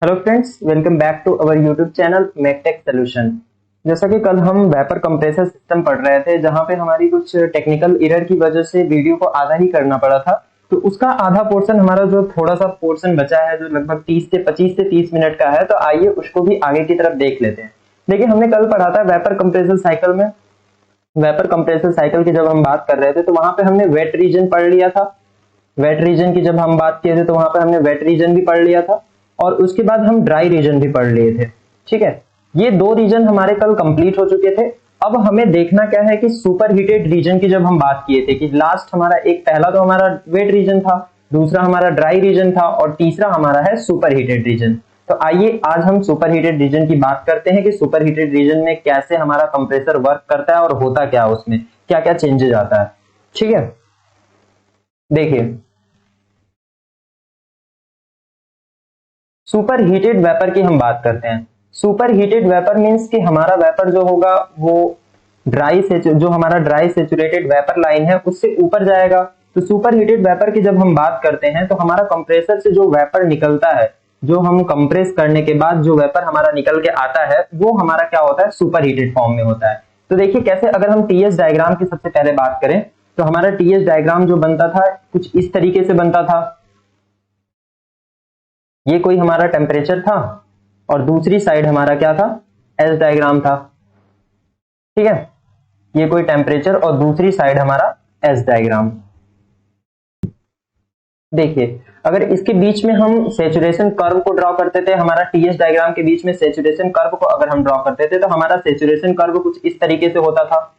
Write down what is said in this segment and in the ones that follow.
Hello friends, welcome back to our YouTube channel MacTech solution. जैसा कि कल हम वेपर कंप्रेसर सिस्टम पढ़ रहे थे, जहां पे हमारी कुछ टेक्निकल एरर की वजह से वीडियो को आधा ही करना पड़ा था। तो उसका आधा पोर्शन हमारा जो थोड़ा सा पोर्शन बचा है, जो लगभग 25 से 30 मिनट का है, तो आइए उसको भी आगे की तरफ देख लेते हैं। देखिए, हमने कल पढ़ा था वेपर कंप्रेसर साइकिल में। वेपर कंप्रेसर साइकिल की जब हम बात कर रहे थे तो वहां पे हमने वेट रीजन पढ़ लिया था। वेट रीजन की जब हम बात किए थे तो वहां पर हमने वेट रीजन भी पढ़ लिया था, और उसके बाद हम ड्राई रीजन भी पढ़ लिए थे। ठीक है, ये दो रीजन हमारे कल कंप्लीट हो चुके थे। अब हमें देखना क्या है कि सुपर हीटेड रीजन की जब हम बात किए थे कि लास्ट हमारा एक पहला तो हमारा वेट रीजन था, दूसरा हमारा ड्राई रीजन था, और तीसरा हमारा है सुपर हीटेड रीजन। तो आइए आज हम सुपर हीटेड रीजन की बात करते हैं कि सुपर हीटेड रीजन में कैसे हमारा कंप्रेसर वर्क करता है और होता क्या है, उसमें क्या क्या चेंजेस आता है। ठीक है, देखिए, सुपर हीटेड वेपर की हम बात करते हैं। सुपर हीटेड वेपर मींस कि हमारा वेपर जो होगा वो जो हमारा ड्राई सेचुरेटेड वेपर लाइन है उससे ऊपर जाएगा। तो सुपर हीटेड वेपर की जब हम बात करते हैं तो हमारा कंप्रेसर से जो वेपर निकलता है, जो हम कंप्रेस करने के बाद जो वेपर हमारा निकल के आता है, वो हमारा क्या होता है, सुपर हीटेड फॉर्म में होता है। तो देखिए कैसे, अगर हम टीएस डायग्राम की सबसे पहले बात करें तो हमारा टीएस डायग्राम जो बनता था कुछ इस तरीके से बनता था। ये कोई हमारा टेम्परेचर था और दूसरी साइड हमारा क्या था, एस डायग्राम था। ठीक है, ये कोई टेम्परेचर और दूसरी साइड हमारा एस डायग्राम। देखिए, अगर इसके बीच में हम सेचुरेशन कर्व को ड्रॉ करते थे, हमारा टीएस डायग्राम के बीच में सेचुरेशन कर्व को अगर हम ड्रॉ करते थे तो हमारा सेचुरेशन कर्व कुछ इस तरीके से होता था।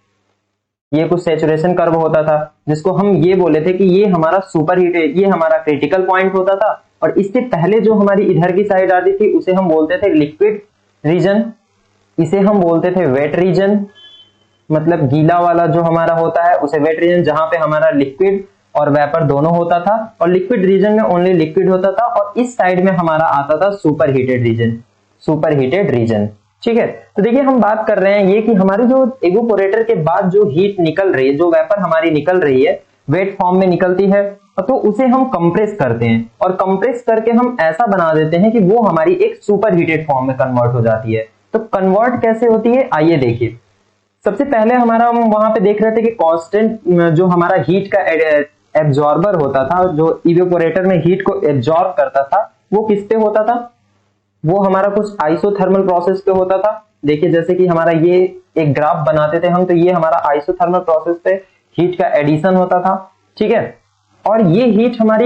ये कुछ सेचुरेशन कर्व होता था जिसको हम ये बोले थे कि ये हमारा सुपर हीट, ये हमारा क्रिटिकल पॉइंट होता था। और इससे पहले जो हमारी इधर की साइड आती थी उसे हम बोलते थे लिक्विड रीजन, इसे हम बोलते थे वेट रीजन, मतलब गीला वाला जो हमारा होता है उसे वेट रीजन, जहां पे हमारा लिक्विड और वेपर दोनों होता था, और लिक्विड रीजन में ओनली लिक्विड होता था। और इस साइड में हमारा आता था super heated region, super heated region. ठीक है, तो देखिए हम बात कर रहे हैं ये कि हमारे जो इवेपोरेटर के बाद जो हीट निकल रही है, जो वेपर हमारी निकल रही है, वेट फॉर्म में निकलती है, तो उसे हम कंप्रेस करते हैं, और कंप्रेस करके हम ऐसा बना देते हैं कि वो हमारी एक सुपर हीटेड फॉर्म में कन्वर्ट हो जाती है। तो कन्वर्ट कैसे होती है, आइए देखिए। सबसे पहले हमारा हम वहां पे देख रहे थे कि कांस्टेंट जो हमारा हीट का एब्जॉर्बर होता था, जो इवेपोरेटर में हीट को एब्जॉर्ब करता था, वो किस पे होता था, वो हमारा कुछ आइसोथर्मल प्रोसेस पे होता था। देखिए, जैसे कि हमारा ये एक ग्राफ बनाते थे हम, तो ये हमारा आइसोथर्मल प्रोसेस पे हीट का एडिशन होता था। ठीक है, और ये हीट हमारी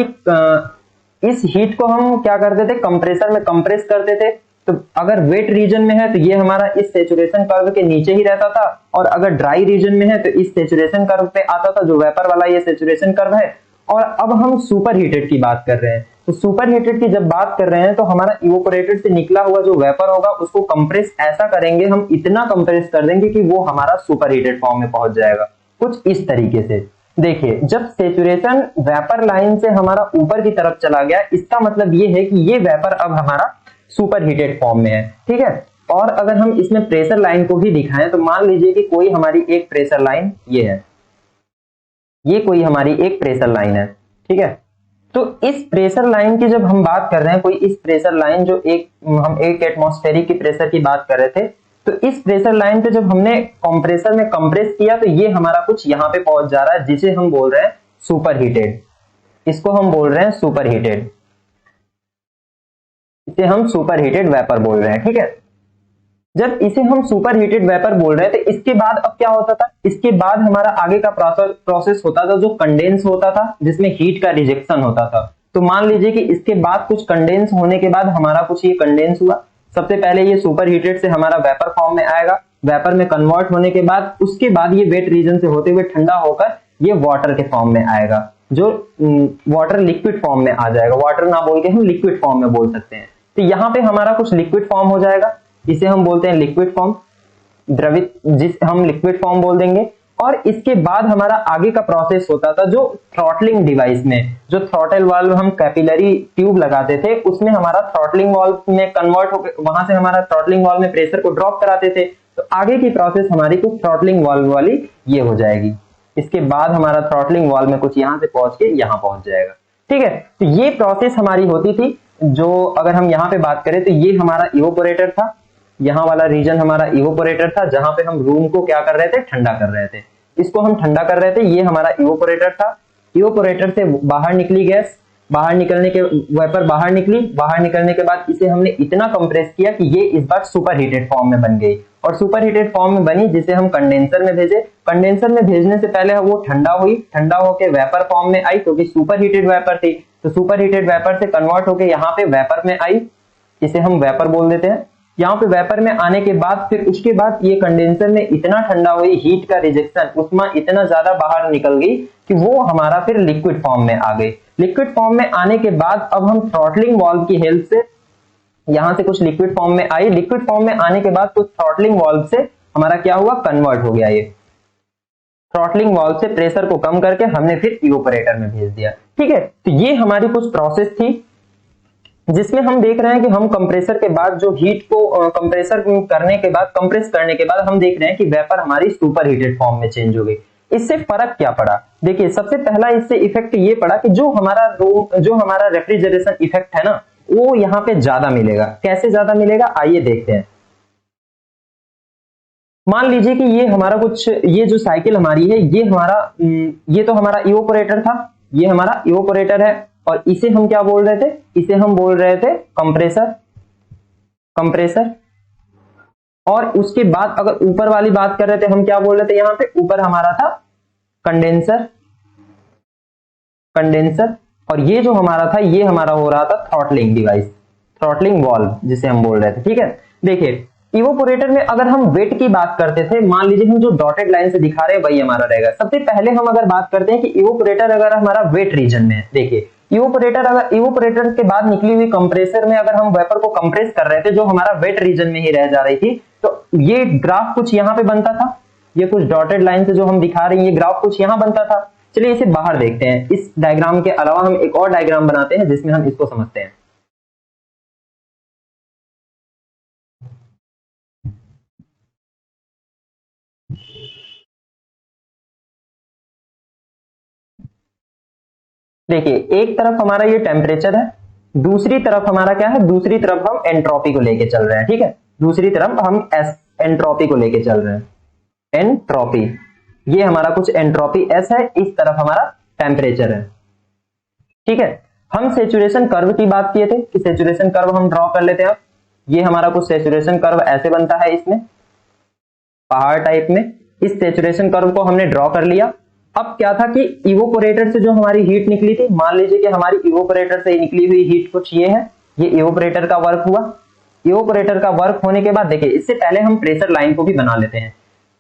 इस हीट को हम क्या करते थे, कंप्रेसर में कंप्रेस करते थे। तो अगर वेट रीजन में है तो ये हमारा इस सेचुरेशन कर्व के नीचे ही रहता था, और अगर ड्राई रीजन में है तो इस सेचुरेशन कर्व पे आता था, जो वेपर वाला ये सेचुरेशन कर्व है। और अब हम सुपर हीटेड की बात कर रहे हैं, तो सुपर हीटेड की जब बात कर रहे हैं तो हमारा इवेपोरेटर से निकला हुआ जो वेपर होगा उसको कंप्रेस ऐसा करेंगे, हम इतना कंप्रेस कर देंगे कि वो हमारा सुपर हीटेड फॉर्म में पहुंच जाएगा, कुछ इस तरीके से। देखिए, जब सेचुरेशन वेपर लाइन से हमारा ऊपर की तरफ चला गया, इसका मतलब ये है कि ये वेपर अब हमारा सुपर हीटेड फॉर्म में है। ठीक है, और अगर हम इसमें प्रेशर लाइन को भी दिखाएं तो मान लीजिए कि कोई हमारी एक प्रेशर लाइन ये है, ये कोई हमारी एक प्रेशर लाइन है। ठीक है, तो इस प्रेशर लाइन की जब हम बात कर रहे हैं, कोई इस प्रेशर लाइन जो हम एक एटमॉस्फेरिक की प्रेशर की बात कर रहे थे, तो इस प्रेशर लाइन पे जब हमने कंप्रेसर में कंप्रेस किया तो ये हमारा कुछ यहां पे पहुंच जा रहा है, जिसे हम बोल रहे हैं सुपर हीटेड। इसको हम बोल रहे हैं सुपर हीटेड, इसे हम सुपर हीटेड वेपर बोल रहे हैं। ठीक है, जब इसे हम सुपर हीटेड वेपर बोल रहे हैं तो इसके बाद अब क्या होता था, इसके बाद हमारा आगे का प्रोसेस होता था जो कंडेंस होता था, जिसमें हीट का रिजेक्शन होता था। तो मान लीजिए कि इसके बाद कुछ कंडेंस होने के बाद हमारा कुछ ये कंडेंस हुआ। सबसे पहले ये सुपर हीटेड से हमारा वेपर फॉर्म में आएगा, वेपर में कन्वर्ट होने के बाद उसके बाद ये वेट रीजन से होते हुए ठंडा होकर ये वाटर के फॉर्म में आएगा, जो वाटर लिक्विड फॉर्म में आ जाएगा। वाटर ना बोल के हम लिक्विड फॉर्म में बोल सकते हैं। तो यहाँ पे हमारा कुछ लिक्विड फॉर्म हो जाएगा, इसे हम बोलते हैं लिक्विड फॉर्म, द्रवित, जिसे हम लिक्विड फॉर्म बोल देंगे। और इसके बाद हमारा आगे का प्रोसेस होता था जो थ्रॉटलिंग डिवाइस में, जो थ्रॉटल वाल्व हम कैपिलरी ट्यूब लगाते थे, उसमें हमारा थ्रॉटलिंग वाल्व में कन्वर्ट होकर वहां से हमारा थ्रॉटलिंग वाल्व में प्रेशर को ड्रॉप कराते थे। तो आगे की प्रोसेस हमारी कुछ थ्रॉटलिंग वाल्व वाली ये हो जाएगी। इसके बाद हमारा थ्रॉटलिंग वाल्व में कुछ यहां से पहुंच के यहां पहुंच जाएगा। ठीक है, तो ये प्रोसेस हमारी होती थी। जो अगर हम यहाँ पे बात करें तो ये हमारा इवोपोरेटर था, यहाँ वाला रीजन हमारा इवोपोरेटर था जहां पे हम रूम को क्या कर रहे थे, ठंडा कर रहे थे, इसको हम ठंडा कर रहे थे, ये हमारा इवोपोरेटर था। इवोपोरेटर से बाहर निकली गैस, बाहर निकलने के वेपर बाहर निकली, बाहर निकलने के बाद इसे हमने इतना कंप्रेस किया कि ये इस बार सुपर हीटेड फॉर्म में बन गई, और सुपर हीटेड फॉर्म में बनी जिसे हम कंडेंसर में भेजे। कंडेंसर में भेजने से पहले वो ठंडा हुई, ठंडा होकर वेपर फॉर्म में आई क्योंकि सुपर हीटेड वेपर थी, तो सुपर हीटेड वेपर से कन्वर्ट होकर यहाँ पे वेपर में आई, इसे हम वेपर बोल देते हैं। यहाँ पे वेपर में आने के बाद फिर उसके बाद ये कंडेंसर में इतना ठंडा हुई, हीट का रिजेक्शन उष्मा इतना ज्यादा बाहर निकल गई कि वो हमारा फिर लिक्विड फॉर्म में आ गई। लिक्विड फॉर्म में आने के बाद अब हम थ्रॉटलिंग वाल्व की हेल्प से यहां से कुछ लिक्विड फॉर्म में आई, लिक्विड फॉर्म में आने के बाद कुछ थ्रॉटलिंग वाल्व से हमारा क्या हुआ, कन्वर्ट हो गया। ये थ्रॉटलिंग वाल्व से प्रेशर को कम करके हमने फिर इवोपोरेटर में भेज दिया। ठीक है, तो ये हमारी कुछ प्रोसेस थी जिसमें हम देख रहे हैं कि हम कंप्रेसर के बाद जो हीट को कंप्रेसर करने के बाद, कंप्रेस करने के बाद हम देख रहे हैं कि वेपर हमारी सुपर हीटेड फॉर्म में चेंज हो गई। इससे फर्क क्या पड़ा, देखिए सबसे पहला इससे इफेक्ट ये पड़ा कि जो हमारा रेफ्रिजरेशन इफेक्ट है ना, वो यहाँ पे ज्यादा मिलेगा। कैसे ज्यादा मिलेगा, आइए देखते हैं। मान लीजिए कि ये हमारा कुछ, ये जो साइकिल हमारी है, ये तो हमारा इवोपोरेटर था, ये हमारा इवोपोरेटर है, और इसे हम क्या बोल रहे थे, इसे हम बोल रहे थे कंप्रेसर। और उसके बाद अगर ऊपर वाली बात कर रहे थे, हम क्या बोल रहे थे, यहां पे ऊपर हमारा था कंडेंसर, और ये जो हमारा था, ये हमारा हो रहा था थ्रॉटलिंग डिवाइस, थ्रॉटलिंग वाल्व जिसे हम बोल रहे थे। ठीक है, देखिए इवोपोरेटर में अगर हम वेट की बात करते थे, मान लीजिए हम जो डॉटेड लाइन से दिखा रहे हैं वही हमारा रहेगा। सबसे पहले हम अगर बात करते हैं कि इवोपोरेटर अगर हमारा वेट रीजन में है, देखिए इवोपोरेटर के बाद निकली हुई कंप्रेसर में अगर हम वेपर को कंप्रेस कर रहे थे जो हमारा वेट रीजन में ही रह जा रही थी, तो ये ग्राफ कुछ यहाँ पे बनता था, ये कुछ डॉटेड लाइन से जो हम दिखा रहे हैं ये ग्राफ कुछ यहाँ बनता था। चलिए इसे बाहर देखते हैं, इस डायग्राम के अलावा हम एक और डायग्राम बनाते हैं जिसमें हम इसको समझते हैं। देखिए एक तरफ हमारा ये टेम्परेचर है, दूसरी तरफ हमारा क्या है, दूसरी तरफ हम एंट्रोपी को लेके चल रहे हैं। ठीक है, दूसरी तरफ हम एंट्रोपी को लेके चल रहे हैं, एंट्रोपी, ये हमारा कुछ एंट्रोपी एस है, इस तरफ हमारा टेम्परेचर है। ठीक है, हम सेचुरेशन कर्व की बात किए थे कि सेचुरेशन कर्व हम ड्रॉ कर लेते हैं। अब ये हमारा कुछ सेचुरेशन कर्व ऐसे बनता है, इसमें पहाड़ टाइप में, इस सेचुरेशन कर्व को हमने ड्रॉ कर लिया। अब क्या था कि इवोपोरेटर से जो हमारी हीट निकली थी, मान लीजिए कि हमारी इवोपोरेटर से निकली हुई हीट कुछ ये है, ये इवोपोरेटर का वर्क हुआ। इवोपोरेटर का वर्क होने के बाद देखिए, इससे पहले हम प्रेशर लाइन को भी बना लेते हैं।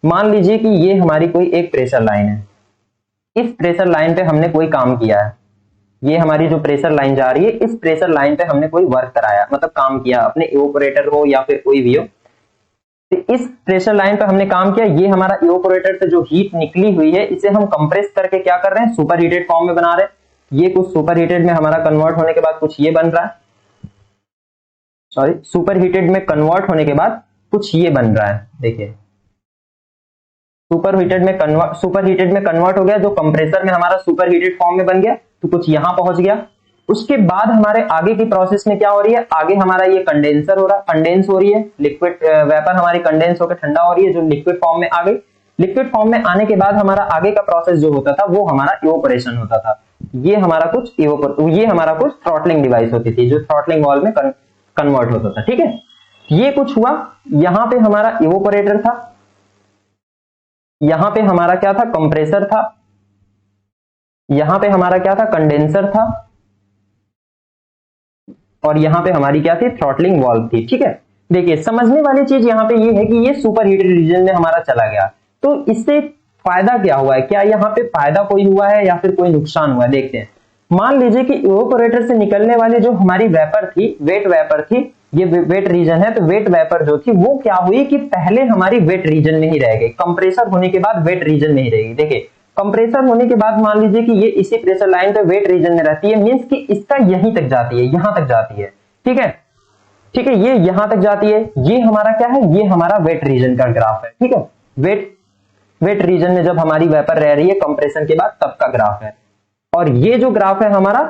मान लीजिए कि ये हमारी कोई एक प्रेशर लाइन है, इस प्रेशर लाइन पे हमने कोई काम किया है, ये हमारी जो प्रेशर लाइन जा रही है, इस प्रेशर लाइन पे हमने कोई वर्क कराया, मतलब काम किया, अपने इवोपोरेटर हो या फिर कोई भी हो, तो इस प्रेशर लाइन पे हमने काम किया। ये हमारा इवोपोरेटर से जो हीट निकली हुई है, इसे हम कंप्रेस करके क्या कर रहे हैं, सुपर हीटेड फॉर्म में बना रहे हैं। ये कुछ सुपर हीटेड में हमारा कन्वर्ट होने के बाद कुछ ये बन रहा है, सॉरी, सुपर हीटेड में कन्वर्ट होने के बाद कुछ ये बन रहा है। देखिए सुपर हीटेड में कन्वर्ट हो गया, जो कंप्रेसर में हमारा सुपर हीटेड फॉर्म में बन गया, तो कुछ यहां पहुंच गया। उसके बाद हमारे आगे की प्रोसेस में क्या हो रही है, आगे हमारा ये कंडेंस हो रही है, लिक्विड वेपर हमारी कंडेंस होकर ठंडा हो रही है, जो लिक्विड फॉर्म में आ गई। लिक्विड फॉर्म में आने के बाद हमारा आगे का प्रोसेस जो होता था वो हमारा इवोपोरेशन होता था। ये हमारा कुछ थ्रॉटलिंग डिवाइस होती थी जो थ्रॉटलिंग वाल्व में कन्वर्ट होता था। ठीक है, ये कुछ हुआ, यहां पे हमारा इवोपोरेटर था, यहां पे हमारा क्या था, कंप्रेसर था, यहां पे हमारा क्या था, कंडेंसर था, और यहां पे हमारी क्या थी, थ्रॉटलिंग वाल्व थी। ठीक है, देखिए समझने वाली चीज यहां पे ये है कि ये सुपर हीटेड रीजन में हमारा चला गया, तो इससे फायदा क्या हुआ है, क्या यहाँ पे फायदा कोई हुआ है या फिर कोई नुकसान हुआ है, देखते हैं। मान लीजिए कि इवोपोरेटर से निकलने वाली जो हमारी वेपर थी, वेट वेपर थी, ये वेट रीजन है, तो वेट वेपर जो थी वो क्या हुई कि पहले हमारी वेट रीजन में ही रह गई, कंप्रेसर होने के बाद वेट रीजन में ही रहेगी। देखिए कंप्रेसर होने के बाद मान लीजिए कि ये इसी प्रेशर लाइन पे वेट रीजन में रहती है, मींस कि इसका यहीं तक जाती है, यहां तक जाती है। ठीक है, ये यहां तक जाती है, ये हमारा क्या है, ये हमारा वेट रीजन का ग्राफ है। ठीक है, वेट रीजन में जब हमारी वेपर रह रही है कंप्रेशन के बाद, तब का ग्राफ है। और ये जो ग्राफ है हमारा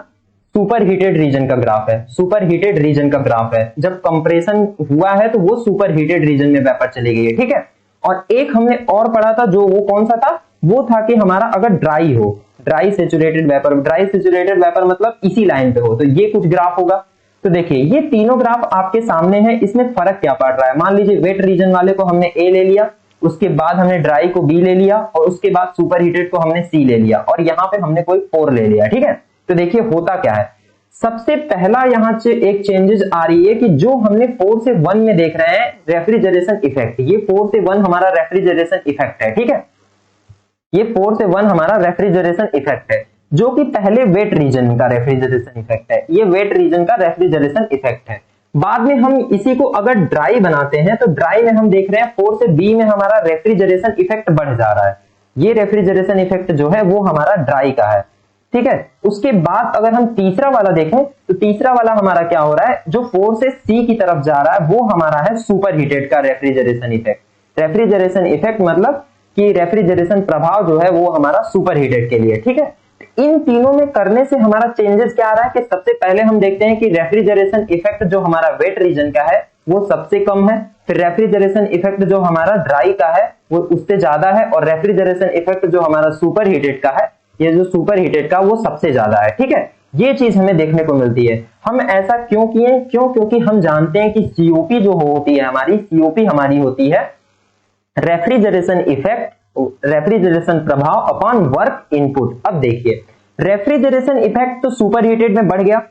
सुपर हीटेड रीजन का ग्राफ है, सुपर हीटेड रीजन का ग्राफ है। जब कंप्रेशन हुआ है तो वो सुपर हीटेड रीजन में वेपर चली गई है, ठीक है। और एक हमने और पढ़ा था, जो वो कौन सा था, वो था कि हमारा अगर ड्राई हो, dry saturated vapour, dry saturated vapour मतलब इसी लाइन पे हो, तो ये कुछ ग्राफ होगा। तो देखिए ये तीनों ग्राफ आपके सामने है, इसमें फर्क क्या पड़ रहा है। मान लीजिए वेट रीजन वाले को हमने ए ले लिया, उसके बाद हमने ड्राई को बी ले लिया, और उसके बाद सुपर हीटेड को हमने सी ले लिया, और यहाँ पे हमने कोई 4 ले लिया, ठीक है। तो देखिए होता क्या है, सबसे पहला यहाँ से एक चेंजेस आ रही है कि जो हमने 4 से 1 में देख रहे हैं रेफ्रिजरेशन इफेक्ट, ये 4 से 1 हमारा रेफ्रिजरेशन इफेक्ट है, ठीक है। ये 4 से 1 हमारा रेफ्रिजरेशन इफेक्ट है, जो कि पहले वेट रीजन का रेफ्रिजरेशन इफेक्ट है, ये वेट रीजन का रेफ्रिजरेशन इफेक्ट है। बाद में हम इसी को अगर ड्राई बनाते हैं तो ड्राई में हम देख रहे हैं 4 से बी में हमारा रेफ्रिजरेशन इफेक्ट बढ़ जा रहा है, ये रेफ्रिजरेशन इफेक्ट जो है वो हमारा ड्राई का है, ठीक है। उसके बाद अगर हम तीसरा वाला देखें तो तीसरा वाला हमारा क्या हो रहा है, जो 4 से सी की तरफ जा रहा है वो हमारा है सुपर हीटेड का रेफ्रिजरेशन इफेक्ट। रेफ्रिजरेशन इफेक्ट मतलब कि रेफ्रिजरेशन प्रभाव जो है वो हमारा सुपर हीटेड के लिए, ठीक है। इन तीनों में करने से हमारा चेंजेस क्या आ रहा है कि सबसे पहले हम देखते हैं कि रेफ्रिजरेशन इफेक्ट जो हमारा वेट रीजन का है वो सबसे कम है, फिर रेफ्रिजरेशन इफेक्ट जो हमारा ड्राई का है वो उससे ज्यादा है, और रेफ्रिजरेशन इफेक्ट जो हमारा सुपर हीटेड का है, ये जो सुपर हीटेड का वो सबसे ज्यादा है, ठीक है। ये चीज हमें देखने को मिलती है। हम ऐसा क्यों किए, क्योंकि हम जानते हैं कि सीओपी जो होती है हमारी, सीओपी हमारी होती है रेफ्रिजरेशन इफेक्ट, रेफ्रिजरेशन प्रभाव अपॉन वर्क इनपुट। अब देखिए रेफ्रिजरेशन इफेक्ट तो सुपर हीटेड में बढ़ गया,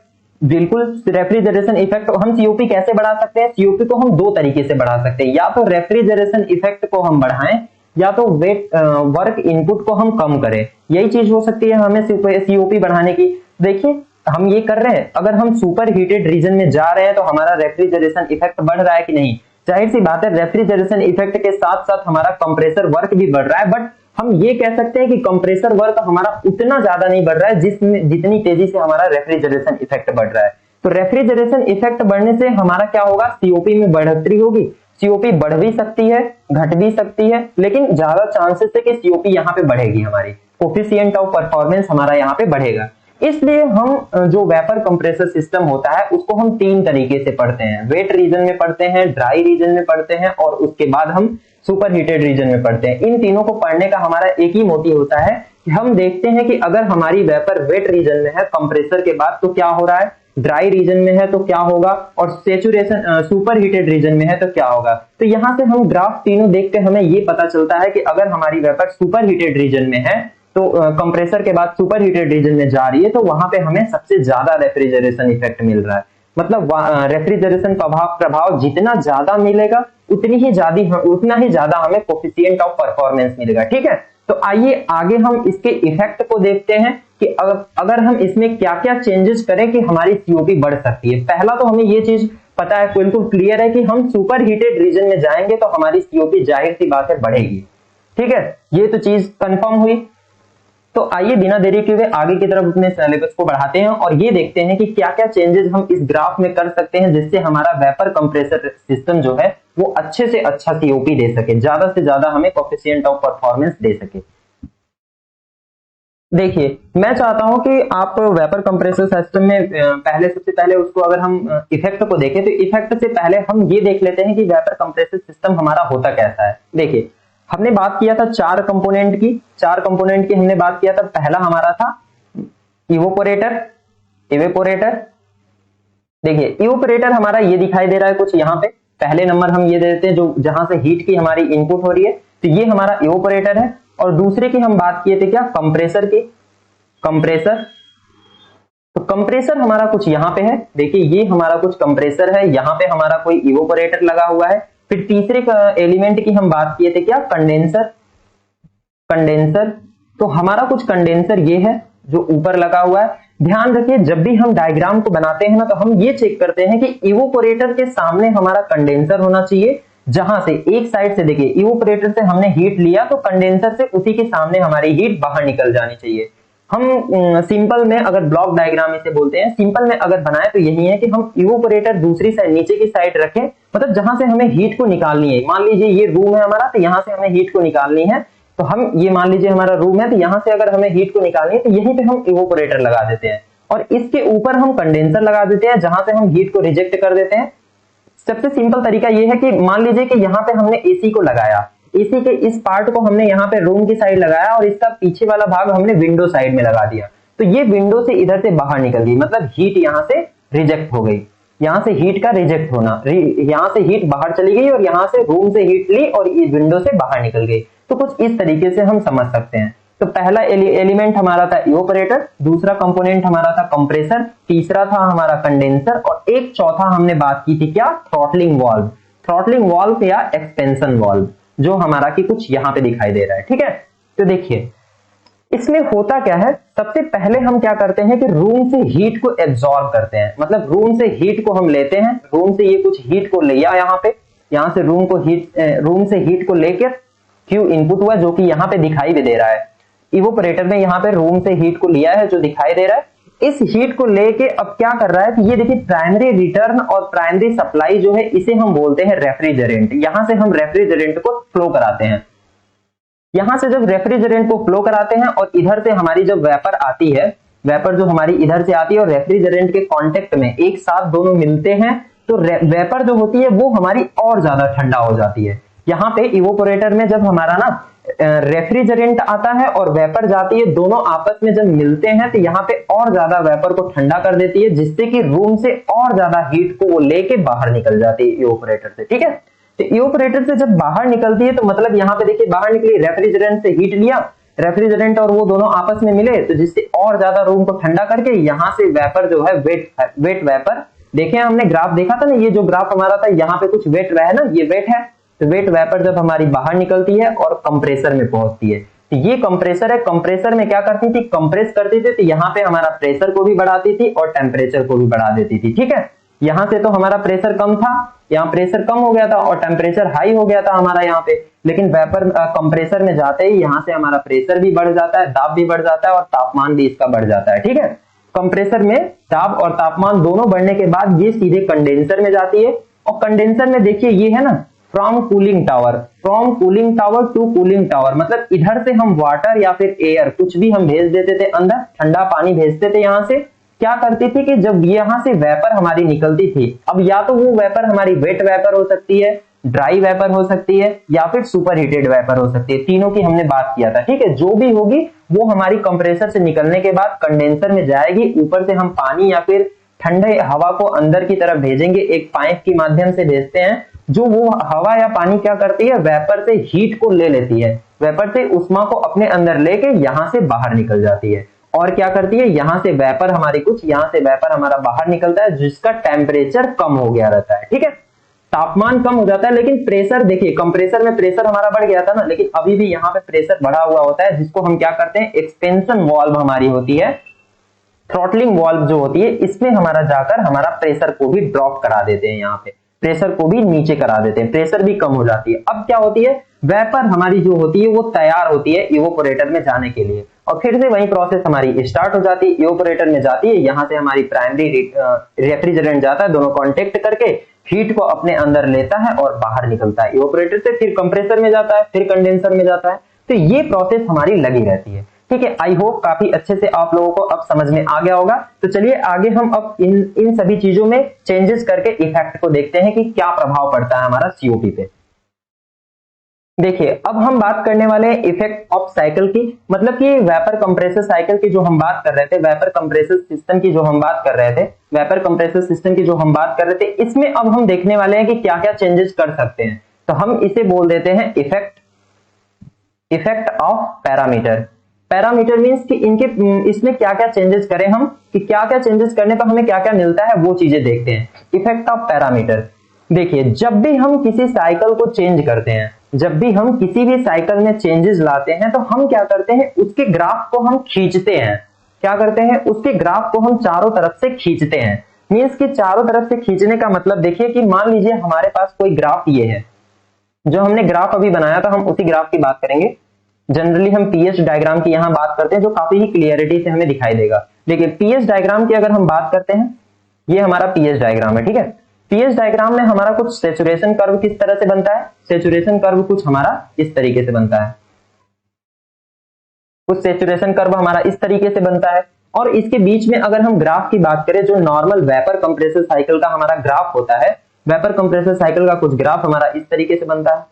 बिल्कुल। रेफ्रिजरेशन इफेक्ट हम सीओपी कैसे बढ़ा सकते हैं, सीओपी को हम दो तरीके से बढ़ा सकते हैं, या तो रेफ्रिजरेशन इफेक्ट को हम बढ़ाएं, या तो वेट वर्क इनपुट को हम कम करें। यही चीज हो सकती है हमें सीओपी बढ़ाने की। देखिए हम ये कर रहे हैं, अगर हम सुपर हीटेड रीजन में जा रहे हैं तो हमारा रेफ्रिजरेशन इफेक्ट बढ़ रहा है कि नहीं। जाहिर सी बात है रेफ्रिजरेशन इफेक्ट के साथ साथ हमारा कंप्रेसर वर्क भी बढ़ रहा है, बट हम ये कह सकते हैं कि कंप्रेसर वर्क हमारा उतना ज्यादा नहीं बढ़ रहा है जितनी तेजी से हमारा रेफ्रिजरेशन इफेक्ट बढ़ रहा है। तो रेफ्रिजरेशन इफेक्ट बढ़ने से हमारा क्या होगा, सीओपी में बढ़ोतरी होगी। सीओपी बढ़ भी सकती है, घट भी सकती है, लेकिन ज्यादा चांसेस है कि सीओपी यहाँ पे बढ़ेगी, हमारी कोफिशिएंट ऑफ परफॉर्मेंस हमारा यहाँ पे बढ़ेगा। इसलिए हम जो वेपर कंप्रेसर सिस्टम होता है उसको हम तीन तरीके से पढ़ते हैं, वेट रीजन में पढ़ते हैं, ड्राई रीजन में पढ़ते हैं, और उसके बाद हम सुपर हीटेड रीजन में पढ़ते हैं। इन तीनों को पढ़ने का हमारा एक ही मोटिव होता है कि हम देखते हैं कि अगर हमारी वेपर वेट रीजन में है कंप्रेसर के बाद तो क्या हो रहा है, ड्राई रीजन में है तो क्या होगा, और सेचुरेशन सुपर हीटेड रीजन में है तो क्या होगा। तो यहाँ से हम ग्राफ तीनों देख के हमें ये पता चलता है कि अगर हमारी वेपर सुपर हीटेड रीजन में है तो कंप्रेसर के बाद सुपर हीटेड रीजन में जा रही है, तो वहां पे हमें सबसे ज्यादा रेफ्रिजरेशन इफेक्ट मिल रहा है। मतलब रेफ्रिजरेशन प्रभाव जितना ज्यादा मिलेगा उतना ही ज्यादा हमें कोफिशिएंट ऑफ परफॉर्मेंस मिलेगा, ठीक है। तो आइए आगे हम इसके इफेक्ट को देखते हैं कि अगर हम इसमें क्या क्या चेंजेस करें कि हमारी सीओपी बढ़ सकती है। पहला तो हमें ये चीज पता है, बिल्कुल क्लियर है कि हम सुपर हीटेड रीजन में जाएंगे तो हमारी सीओपी जाहिर सी बात है बढ़ेगी, ठीक है। ये तो चीज कंफर्म हुई। तो आइए बिना देरी किए हुए आगे की तरफ अपने सिलेबस को बढ़ाते हैं और ये देखते हैं कि क्या क्या चेंजेस हम इस ग्राफ में कर सकते हैं जिससे हमारा वेपर कंप्रेसर सिस्टम जो है वो अच्छे से अच्छा सीओपी दे सके, ज्यादा से ज्यादा हमें कोफिशिएंट ऑफ परफॉर्मेंस दे सके। देखिए मैं चाहता हूं कि आप वेपर कंप्रेसर सिस्टम में सबसे पहले उसको अगर हम इफेक्ट को देखें तो इफेक्ट से पहले हम ये देख लेते हैं कि वेपर कंप्रेसर सिस्टम हमारा होता कैसा है। देखिए हमने बात किया था चार कंपोनेंट की हमने बात किया था। पहला हमारा था इवेपोरेटर। देखिए इवेपोरेटर हमारा ये दिखाई दे रहा है कुछ यहाँ पे, पहले नंबर हम ये दे देते हैं जो जहां से हीट की हमारी इनपुट हो रही है, तो ये हमारा इवेपोरेटर है। और दूसरे की हम बात किए थे क्या, कंप्रेसर की। तो कंप्रेसर हमारा कुछ यहाँ पे है, देखिए ये हमारा कुछ कंप्रेसर है, यहाँ पे हमारा कोई इवेपोरेटर लगा हुआ है। फिर तीसरे एलिमेंट की हम बात किए थे क्या, कंडेंसर। तो हमारा कुछ कंडेंसर ये है जो ऊपर लगा हुआ है। ध्यान रखिए जब भी हम डायग्राम को बनाते हैं ना तो हम ये चेक करते हैं कि इवेपोरेटर के सामने हमारा कंडेंसर होना चाहिए, जहां से एक साइड से देखिए इवेपोरेटर से हमने हीट लिया तो कंडेंसर से उसी के सामने हमारी हीट बाहर निकल जानी चाहिए। हम सिंपल में अगर ब्लॉक डायग्राम इसे बोलते हैं, सिंपल में अगर बनाए तो यही है कि हम इवेपोरेटर दूसरी साइड नीचे की साइड रखें, मतलब जहां से हमें हीट को निकालनी है। मान लीजिए ये रूम है हमारा, तो यहां से हमें हीट को निकालनी है, तो हम ये मान लीजिए हमारा रूम है, तो यहां से अगर हमें हीट को निकालनी है तो यहीं पे हम इवेपोरेटर लगा देते हैं। और इसके ऊपर हम कंडेंसर लगा देते हैं जहां से हम हीट को रिजेक्ट कर देते हैं। सबसे सिंपल तरीका यह है कि मान लीजिए कि यहाँ पे हमने एसी को लगाया, एसी के इस पार्ट को हमने यहाँ पे रूम की साइड लगाया और इसका पीछे वाला भाग हमने विंडो साइड में लगा दिया, तो ये विंडो से इधर से बाहर निकल गई, मतलब हीट यहाँ से रिजेक्ट हो गई। यहाँ से हीट का रिजेक्ट होना, यहाँ से हीट बाहर चली गई और यहाँ से रूम से हीट ली और इस विंडो से बाहर निकल गई। तो कुछ इस तरीके से हम समझ सकते हैं। तो पहला एलिमेंट हमारा था इवोपरेटर, दूसरा कंपोनेंट हमारा था कंप्रेसर, तीसरा था हमारा कंडेंसर और एक चौथा हमने बात की थी क्या, थ्रॉटलिंग वाल्व। थ्रॉटलिंग वाल्व या एक्सपेंशन वाल्व, जो हमारा की कुछ यहाँ पे दिखाई दे रहा है। ठीक है, तो देखिए इसमें होता क्या है, सबसे पहले हम क्या करते हैं कि रूम से हीट को एब्जॉर्ब करते हैं, मतलब रूम से हीट को हम लेते हैं, रूम से ये कुछ हीट को लिया यहाँ पे, यहाँ से रूम से हीट को लेकर क्यू इनपुट हुआ जो कि यहाँ पे दिखाई भी दे रहा है। इवोपरेटर में यहाँ पे रूम से हीट को लिया है जो दिखाई दे रहा है। इस हीट को लेके अब क्या कर रहा है कि ये देखिए प्राइमरी रिटर्न और प्राइमरी सप्लाई जो है इसे हम बोलते हैं रेफ्रिजरेंट। यहां से हम रेफ्रिजरेंट को फ्लो कराते हैं, यहां से जब रेफ्रिजरेंट को फ्लो कराते हैं और इधर से हमारी जब वेपर आती है, वेपर जो हमारी इधर से आती है और रेफ्रिजरेंट के कांटेक्ट में एक साथ दोनों मिलते हैं, तो वेपर जो होती है वो हमारी और ज्यादा ठंडा हो जाती है। यहाँ पे इवोपरेटर में जब हमारा ना रेफ्रिजरेंट आता है और वेपर जाती है, दोनों आपस में जब मिलते हैं तो यहाँ पे और ज्यादा वेपर को ठंडा कर देती है, जिससे कि रूम से और ज्यादा हीट को वो लेके बाहर निकल जाती है इवोपरेटर से। ठीक है, तो इवोपरेटर से जब बाहर निकलती है तो मतलब यहाँ पे देखिए बाहर निकली, रेफ्रिजरेंट से हीट लिया, रेफ्रिजरेंट और वो दोनों आपस में मिले तो जिससे और ज्यादा रूम को ठंडा करके यहाँ से वेपर जो है वेट वेपर, देखे हमने ग्राफ देखा था ना, ये जो ग्राफ हमारा था यहाँ पे कुछ वेट रहा है ना, ये वेट है। तो वेट वेपर जब हमारी बाहर निकलती है और कंप्रेसर में पहुंचती है, तो ये कंप्रेसर है, कंप्रेसर में क्या करती थी, कंप्रेस करती थी, तो यहाँ पे हमारा प्रेशर को भी बढ़ाती थी और टेम्परेचर को भी बढ़ा देती थी। ठीक है, यहाँ से तो हमारा प्रेशर कम था, यहाँ प्रेशर कम हो गया था और टेम्परेचर हाई हो गया था हमारा यहाँ पे, लेकिन वेपर कंप्रेसर में जाते ही यहाँ से हमारा प्रेशर भी बढ़ जाता है, दाब भी बढ़ जाता है और तापमान भी इसका बढ़ जाता है। ठीक है, कंप्रेसर में दाब और तापमान दोनों बढ़ने के बाद ये सीधे कंडेंसर में जाती है और कंडेंसर में देखिए ये है ना, from cooling tower to cooling tower, मतलब इधर से हम वाटर या फिर एयर कुछ भी हम भेज देते थे अंदर, ठंडा पानी भेजते थे। यहाँ से क्या करती थी कि जब यहाँ से वेपर हमारी निकलती थी, अब या तो वो वेपर हमारी वेट वेपर हो सकती है, ड्राई वेपर हो सकती है या फिर सुपर हीटेड वेपर हो सकती है, तीनों की हमने बात किया था। ठीक है, जो भी होगी वो हमारी कंप्रेसर से निकलने के बाद कंडेंसर में जाएगी, ऊपर से हम पानी या फिर ठंडे हवा को अंदर की तरफ भेजेंगे, एक पाइप के माध्यम से भेजते हैं, जो वो हवा या पानी क्या करती है, वेपर से हीट को ले लेती है, वेपर से उष्मा को अपने अंदर लेके यहां से बाहर निकल जाती है। और क्या करती है, यहां से वेपर हमारी कुछ, यहां से वेपर हमारा बाहर निकलता है जिसका टेम्परेचर कम हो गया रहता है। ठीक है, तापमान कम हो जाता है, लेकिन प्रेशर देखिए कंप्रेसर में प्रेशर हमारा बढ़ गया था ना, लेकिन अभी भी यहाँ पे प्रेशर बढ़ा हुआ होता है, जिसको हम क्या करते हैं, एक्सपेंशन वाल्व हमारी होती है, थ्रॉटलिंग वाल्व जो होती है, इसमें हमारा जाकर हमारा प्रेशर को भी ड्रॉप करा देते हैं, यहाँ पे प्रेशर को भी नीचे करा देते हैं, प्रेशर भी कम हो जाती है। अब क्या होती है, वेपर हमारी जो होती है वो तैयार होती है इवोपरेटर में जाने के लिए और फिर से वही प्रोसेस हमारी स्टार्ट हो जाती है, इवोपरेटर में जाती है, यहाँ से हमारी प्राइमरी रेफ्रिजरेंट जाता है, दोनों कॉन्टेक्ट करके हीट को अपने अंदर लेता है और बाहर निकलता है इवोपरेटर से, फिर कंप्रेसर में जाता है, फिर कंडेंसर में जाता है। तो ये प्रोसेस हमारी लगी रहती है। ठीक है, आई होप काफी अच्छे से आप लोगों को अब समझ में आ गया होगा। तो चलिए आगे हम अब इन सभी चीजों में चेंजेस करके इफेक्ट को देखते हैं कि क्या प्रभाव पड़ता है हमारा सीओपी पे। देखिए अब हम बात करने वाले हैं इफेक्ट ऑफ साइकिल की, मतलब कि वेपर कंप्रेसर साइकिल की जो हम बात कर रहे थे, वेपर कंप्रेसर सिस्टम की जो हम बात कर रहे थे, वेपर कंप्रेसर सिस्टम की जो हम बात कर रहे थे, इसमें अब हम देखने वाले हैं कि क्या क्या चेंजेस कर सकते हैं। तो हम इसे बोल देते हैं effect of parameter. Parameter means कि इसमें क्या क्या चेंजेस करें हम, कि क्या क्या चेंजेस करने पर हमें क्या क्या मिलता है, वो चीजें देखते हैं। इफेक्ट ऑफ पैरामीटर, देखिए जब भी हम किसी साइकिल को चेंज करते हैं, जब भी हम किसी भी साइकिल में चेंजेस लाते हैं, तो हम क्या करते हैं, उसके ग्राफ को हम खींचते हैं। क्या करते हैं, उसके ग्राफ को हम चारों तरफ से खींचते हैं। मींस कि चारों तरफ से खींचने का मतलब देखिए कि मान लीजिए हमारे पास कोई ग्राफ ये है, जो हमने ग्राफ अभी बनाया था, हम उसी ग्राफ की बात करेंगे। जनरली हम पीएच डायग्राम की यहां बात करते हैं, जो काफी ही क्लियरिटी से हमें दिखाई देगा। देखिए पीएच डायग्राम की अगर हम बात करते हैं, ये हमारा पीएच डायग्राम है। ठीक है, पीएच डायग्राम में हमारा कुछ सैचुरेशन कर्व किस तरह से बनता है, सैचुरेशन कर्व कुछ हमारा इस तरीके से बनता है, कुछ सैचुरेशन कर्व हमारा इस तरीके से बनता है। और इसके बीच में अगर हम ग्राफ की बात करें, जो नॉर्मल वेपर कंप्रेसर साइकिल का हमारा ग्राफ होता है, वेपर कंप्रेसर साइकिल का कुछ ग्राफ हमारा इस तरीके से बनता है।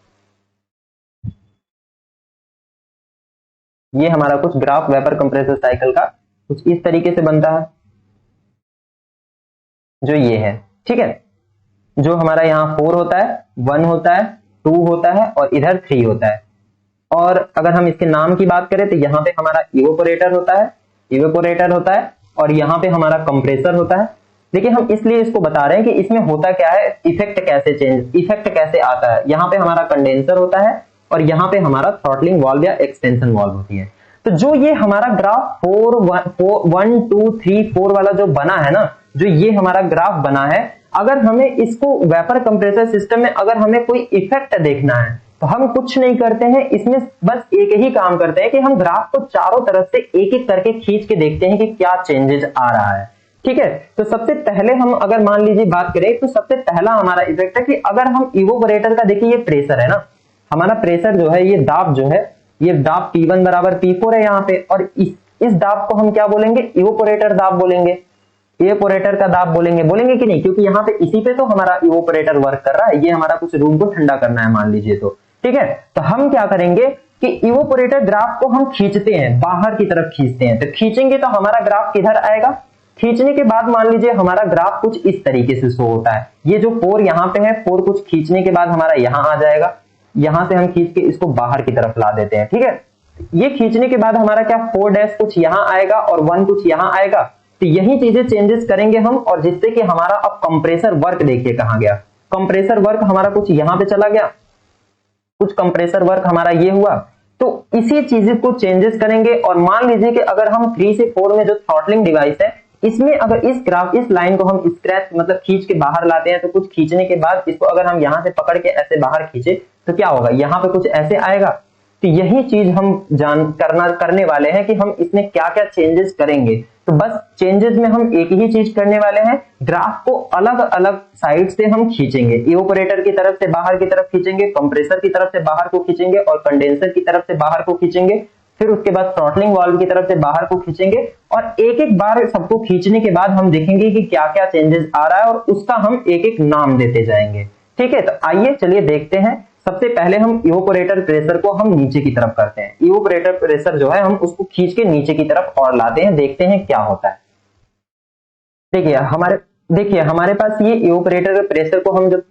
ये हमारा कुछ ग्राफ वेपर कंप्रेसर साइकिल का कुछ इस तरीके से बनता है, जो ये है, ठीक है। जो हमारा यहाँ 4 होता है, 1 होता है, 2 होता है और इधर 3 होता है। और अगर हम इसके नाम की बात करें तो यहाँ पे हमारा इवेपोरेटर होता है और यहाँ पे हमारा कंप्रेसर होता है। देखिए हम इसलिए इसको बता रहे हैं कि इसमें होता क्या है, इफेक्ट कैसे आता है। यहाँ पे हमारा कंडेंसर होता है और यहाँ पे हमारा थ्रॉटलिंग वाल्व या एक्सटेंशन वाल्व होती है। तो जो ये हमारा ग्राफ 1 2 3 4 वाला जो बना है ना, जो ये हमारा ग्राफ बना है, अगर हमें इसको वेपर कंप्रेसर सिस्टम में अगर हमें कोई इफेक्ट देखना है तो हम कुछ नहीं करते हैं, इसमें बस एक ही काम करते हैं कि हम ग्राफ को चारों तरफ से एक एक करके खींच के देखते हैं कि क्या चेंजेस आ रहा है, ठीक है। तो सबसे पहले हम अगर मान लीजिए बात करें तो सबसे पहला हमारा इफेक्ट है कि अगर हम इवेपोरेटर का देखिए, ये प्रेशर है ना, हमारा प्रेशर जो है, ये दाब जो है, ये दाब P1 बराबर P4 है यहाँ पे, और इस दाब को हम क्या बोलेंगे, इवेपोरेटर दाब बोलेंगे, इवेपोरेटर का दाब बोलेंगे कि नहीं, क्योंकि यहाँ पे इसी पे तो हमारा इवेपोरेटर वर्क कर रहा है। ये हमारा कुछ रूम को ठंडा करना है मान लीजिए, तो ठीक है। तो हम क्या करेंगे कि इवेपोरेटर ग्राफ को हम खींचते हैं, बाहर की तरफ खींचते हैं। तो खींचेंगे तो हमारा ग्राफ किधर आएगा, खींचने के बाद मान लीजिए हमारा ग्राफ कुछ इस तरीके से शो होता है। ये जो 4 यहाँ पे है, 4 कुछ खींचने के बाद हमारा यहाँ आ जाएगा, यहां से हम खींच के इसको बाहर की तरफ ला देते हैं, ठीक है। ये खींचने के बाद हमारा क्या 4 डैश कुछ यहां आएगा और 1 कुछ यहां आएगा। तो यही चीजें चेंजेस करेंगे हम, और जिससे कि हमारा अब कंप्रेसर वर्क देखिए कहां गया, कंप्रेसर वर्क हमारा कुछ यहां पे चला गया, कुछ कंप्रेसर वर्क हमारा ये हुआ। तो इसी चीज को चेंजेस करेंगे। और मान लीजिए कि अगर हम 3 से 4 में जो थ्रॉटलिंग डिवाइस है, इसमें अगर इस लाइन को हम स्क्रैच मतलब खींच के बाहर लाते हैं, तो कुछ खींचने के बाद इसको अगर हम यहां से पकड़ के ऐसे बाहर खींचे तो क्या होगा, यहाँ पे कुछ ऐसे आएगा। तो यही चीज हम करने वाले हैं कि हम इसमें क्या क्या चेंजेस करेंगे। तो बस चेंजेस में हम एक ही चीज करने वाले हैं, ग्राफ को अलग अलग साइड से हम खींचेंगे, इवेपोरेटर की तरफ से बाहर की तरफ खींचेंगे, कंप्रेसर की तरफ से बाहर को खींचेंगे और कंडेंसर की तरफ से बाहर को खींचेंगे, फिर उसके बाद थ्रॉटलिंग वाल्व की तरफ से बाहर को खींचेंगे। और एक एक बार सबको खींचने के बाद हम देखेंगे कि क्या क्या चेंजेस आ रहा है और उसका हम एक एक नाम देते जाएंगे, ठीक है। तो आइए चलिए देखते हैं। सबसे पहले हम इवेपोरेटर प्रेशर को हम नीचे की तरफ करते हैं, इवेपोरेटर प्रेशर जो है हम उसको खींच के नीचे की तरफ और लाते हैं, देखते हैं क्या होता है। देखिए हमारे पास ये इवेपोरेटर प्रेशर को हम जब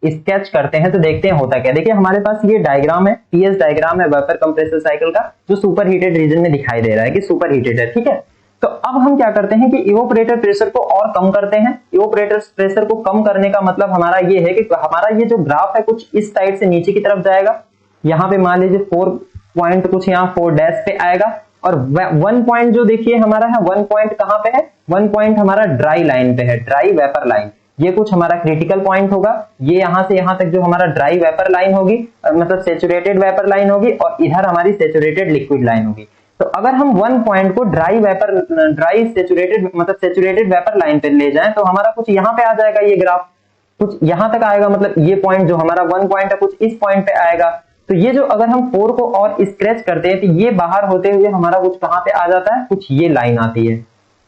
स्केच करते हैं तो देखते हैं होता क्या। देखिए हमारे पास ये डायग्राम है, पीएस डायग्राम है वेपर कंप्रेसर साइकिल का, जो सुपर हीटेड रीजन में दिखाई दे रहा है कि सुपर हीटेड है, ठीक है। तो अब हम क्या करते हैं कि इवेपोरेटर प्रेशर को और कम करते हैं। इवेपोरेटर प्रेशर को कम करने का मतलब हमारा ये है कि हमारा ये जो ग्राफ है कुछ इस साइड से नीचे की तरफ जाएगा। यहाँ पे मान लीजिए 4 पॉइंट कुछ यहाँ 4 डैश पे आएगा, और 1 पॉइंट जो देखिए हमारा है, 1 पॉइंट कहाँ पे है, 1 पॉइंट हमारा ड्राई लाइन पे है, ड्राई वेपर लाइन। ये कुछ हमारा क्रिटिकल पॉइंट होगा। ये यहां से यहां तक जो हमारा ड्राई वेपर लाइन होगी, मतलब सेचुरेटेड वेपर लाइन होगी, और इधर हमारी सेचुरेटेड लिक्विड लाइन होगी। तो अगर हम 1 पॉइंट को ड्राई सेचुरेटेड वेपर लाइन पे ले जाएं तो हमारा कुछ यहाँ पे आ जाएगा, ये ग्राफ कुछ यहाँ तक आएगा, मतलब ये पॉइंट जो हमारा 1 पॉइंट है कुछ इस पॉइंट पे आएगा। तो ये जो अगर हम 4 को और स्क्रैच करते हैं तो ये बाहर होते हुए हमारा कुछ कहाँ पे आ जाता है, कुछ ये लाइन आती है,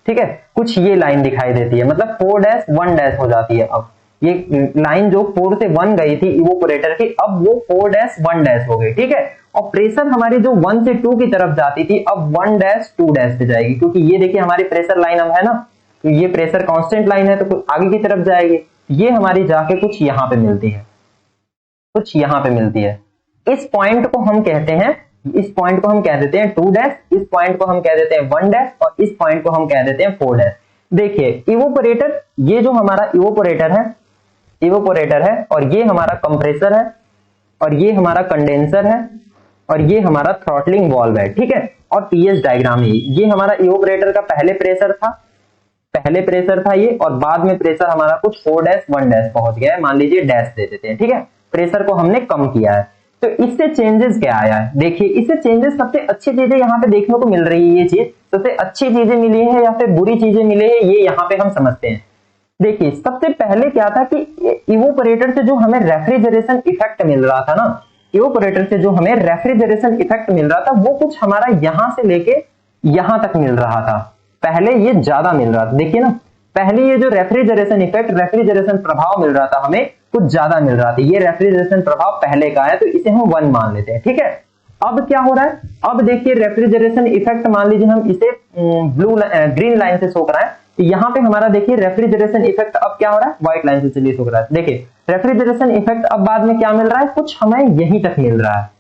ठीक है, कुछ ये लाइन दिखाई देती है, मतलब 4 डैश 1 डैश हो जाती है। अब ये लाइन जो 4 से 1 गई थी इवेपोरेटर की, अब वो 4 डैश 1 डैश हो गई, ठीक है। और प्रेशर हमारी जो 1 से 2 की तरफ जाती थी अब 1 डैश 2 डैश पे जाएगी, क्योंकि ये देखिए हमारी प्रेशर लाइन अब है ना, तो ये प्रेशर कांस्टेंट लाइन है तो कुछ आगे की तरफ जाएगी। ये हमारी जाके कुछ यहाँ पे मिलती है, कुछ यहाँ पे मिलती है। इस पॉइंट को हम कहते हैं, इस पॉइंट को हम कह देते हैं 2 डैश, इस पॉइंट को हम कह देते हैं 1 डैश, और इस पॉइंट को हम कह देते हैं 4 डैश। देखिए इवेपोरेटर, ये जो हमारा इवेपोरेटर है, और ये हमारा कंप्रेसर है, और ये हमारा कंडेंसर है, और ये हमारा थ्रॉटलिंग वाल्व है, ठीक है। और पीएस डायग्राम ये हमारा इवेपोरेटर का पहले प्रेशर था ये, और बाद में प्रेशर हमारा कुछ 4 डैश 1 डैश पहुंच गया है, मान लीजिए डैश दे देते हैं, ठीक है। प्रेशर को हमने कम किया है। तो इससे चेंजेस क्या आया है, देखिए इससे चेंजेस, सबसे अच्छी चीजें यहाँ पे देखने को मिल रही है। ये चीज सबसे अच्छी चीजें मिली है या फिर बुरी चीजें मिली है, ये यहाँ पे हम समझते हैं। देखिए सबसे पहले क्या था कि इवेपोरेटर से जो हमें रेफ्रिजरेशन इफेक्ट मिल रहा था ना, इवेपोरेटर से जो हमें रेफ्रिजरेशन इफेक्ट मिल रहा था वो कुछ हमारा यहां से लेके यहां तक मिल रहा था, पहले ये ज्यादा मिल रहा था, देखिए ना, पहले ये जो रेफ्रिजरेशन इफेक्ट, रेफ्रिजरेशन प्रभाव मिल रहा था हमें कुछ ज्यादा मिल रहा था, ये रेफ्रिजरेशन प्रभाव पहले का है तो इसे हम 1 मान लेते हैं, ठीक है। अब क्या हो रहा है, अब देखिए रेफ्रिजरेशन इफेक्ट मान लीजिए हम इसे ग्रीन लाइन से शो कराएं, तो यहाँ पे हमारा देखिए रेफ्रिजरेशन इफेक्ट अब क्या हो रहा है, व्हाइट लाइन से चलिए शो करा है। देखिए रेफ्रिजरेशन इफेक्ट अब बाद में क्या मिल रहा है, कुछ हमें यहीं तक मिल रहा है,